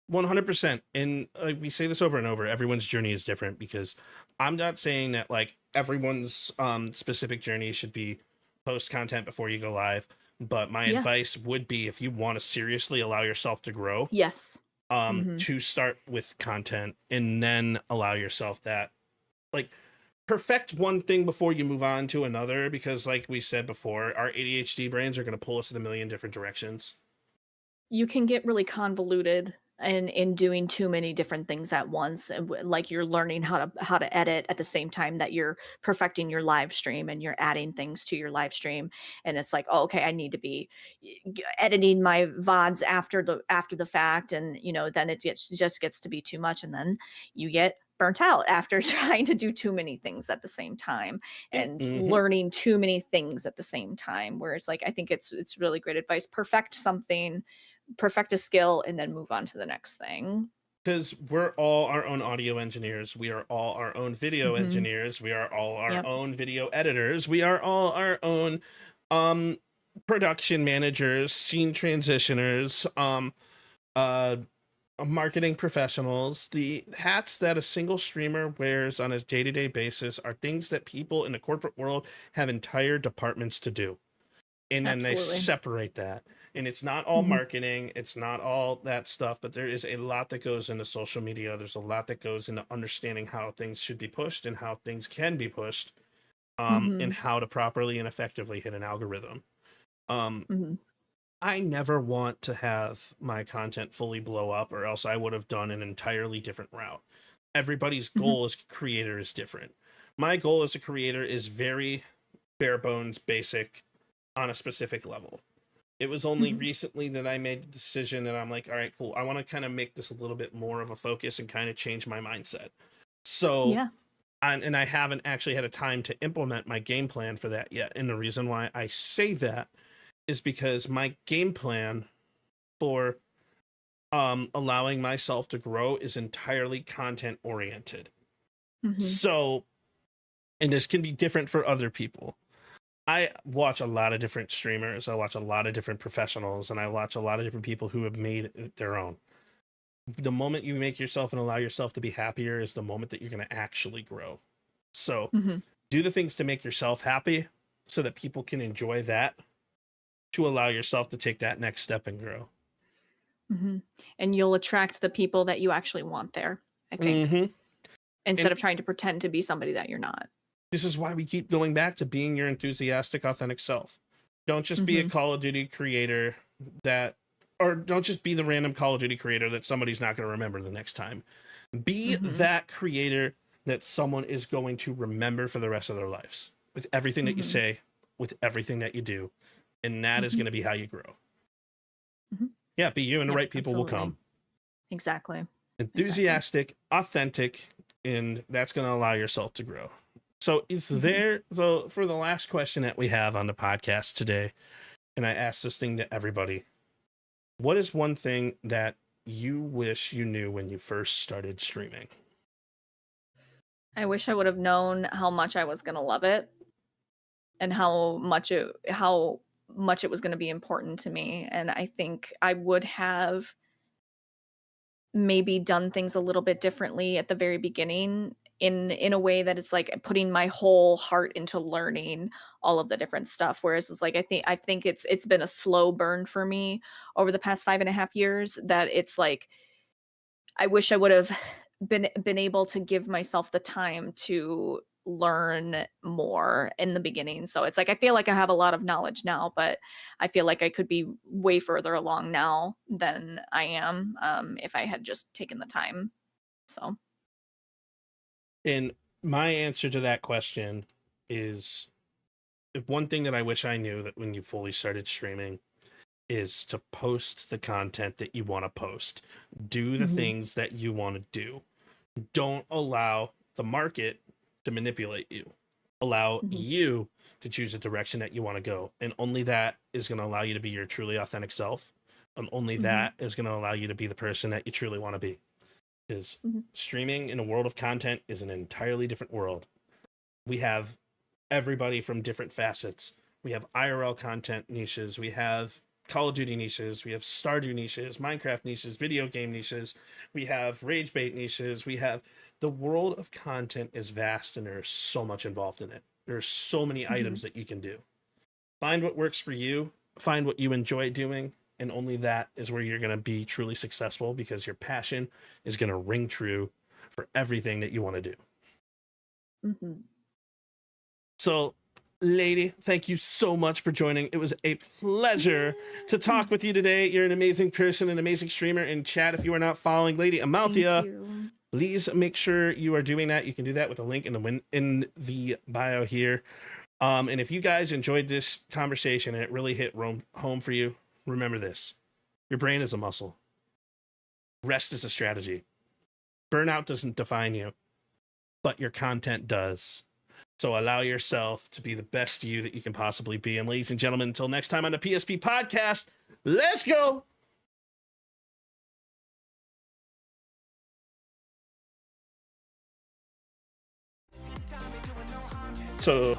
100%. And we say this over and over, everyone's journey is different, because I'm not saying that like everyone's specific journey should be post content before you go live, but my Yeah. advice would be, if you want to seriously allow yourself to grow, Yes. Mhm. to start with content, and then allow yourself that, like, perfect one thing before you move on to another, because like we said before, our ADHD brains are going to pull us in a million different directions. You can get really convoluted in doing too many different things at once, and like you're learning how to edit at the same time that you're perfecting your live stream, and you're adding things to your live stream. And it's like, oh, okay, I need to be editing my VODs after the fact, and then it just gets to be too much, and then you get burnt out after trying to do too many things at the same time, and Mhm. learning too many things at the same time. Whereas, like, I think it's really great advice. Perfect a skill, and then move on to the next thing. Because we're all our own audio engineers, we are all our own video Mhm. engineers, we are all our Yep. own video editors, we are all our own um production managers, scene transitioners, marketing professionals. The hats that a single streamer wears on a day-to-day basis are things that people in the corporate world have entire departments to do, and then they Absolutely. separate that. And it's not all Mhm. marketing, it's not all that stuff, but there is a lot that goes into social media. There's a lot that goes into understanding how things should be pushed and how things can be pushed, and Mhm. how to properly and effectively hit an algorithm. um Mhm. I never want to have my content fully blow up, or else I would have done an entirely different route. Everybody's Mhm. goal as a creator is different. My goal as a creator is very bare bones, basic, on a specific level. It was only Mhm. recently that I made the decision that I'm like, all right, cool, I want to kind of make this a little bit more of a focus and kind of change my mindset. So, Yeah. and I haven't actually had a time to implement my game plan for that yet. And the reason why I say that is because my game plan for allowing myself to grow is entirely content oriented. Mhm. So, and this can be different for other people. I watch a lot of different streamers, I watch a lot of different professionals, and I watch a lot of different people who have made it their own. The moment you make yourself and allow yourself to be happier is the moment that you're going to actually grow. So, Mhm. do the things to make yourself happy so that people can enjoy that, to allow yourself to take that next step and grow. Mhm. And you'll attract the people that you actually want there, I think, Mm-hmm. instead And of trying to pretend to be somebody that you're not. this is why we keep going back to being your enthusiastic, authentic self. Don't just be a Mhm. Call of Duty creator or don't just be the random Call of Duty creator that somebody's not going to remember the next time. Be Mhm. that creator that someone is going to remember for the rest of their lives, with everything that you Mhm. say, with everything that you do. And that is Mhm. going to be how you grow. Mhm. Yeah, be you, and the Yep, right people will absolutely. come. Exactly. Enthusiastic, authentic, and that's going to allow yourself to grow. So so for the last question that we have on the podcast today, and I asked this thing to everybody, what is one thing that you wish you knew when you first started streaming? I wish I would have known how much I was gonna love it, and how much it was gonna be important to me. And I think I would have maybe done things a little bit differently at the very beginning, in a way that it's like putting my whole heart into learning all of the different stuff. Whereas it's like I think it's been a slow burn for me over the past 5.5 years, that it's like I wish I would have been able to give myself the time to learn more in the beginning. So it's like I feel like I have a lot of knowledge now, but I feel like I could be way further along now than I am, if I had just taken the time. So And my answer to that question is one thing that I wish I knew that when you fully started streaming is to post the content that you want to post. Do the things that you want to do. Don't allow the market to manipulate you. Allow you to choose a direction that you want to go. And only that is going to allow you to be your truly authentic self. And only that is going to allow you to be the person that you truly want to be. Because streaming in a world of content is an entirely different world. We have everybody from different facets. We have IRL content niches. We have Call of Duty niches. We have Stardew niches, Minecraft niches, video game niches. We have rage bait niches. We have the world of content is vast and there's so much involved in it. There's so many items that you can do. Find what works for you. Find what you enjoy doing. And only that is where you're going to be truly successful because your passion is going to ring true for everything that you want to do. So, lady, thank you so much for joining. It was a pleasure to talk with you today. You're an amazing person, an amazing streamer. In chat, if you are not following Lady Amalthea, please make sure you are doing that. You can do that with a link in the bio here. And if you guys enjoyed this conversation and it really hit home for you, remember this. Your brain is a muscle. Rest is a strategy. Burnout doesn't define you, but your content does. So allow yourself to be the best you that you can possibly be. And ladies and gentlemen, until next time on the PSP Podcast, let's go! So...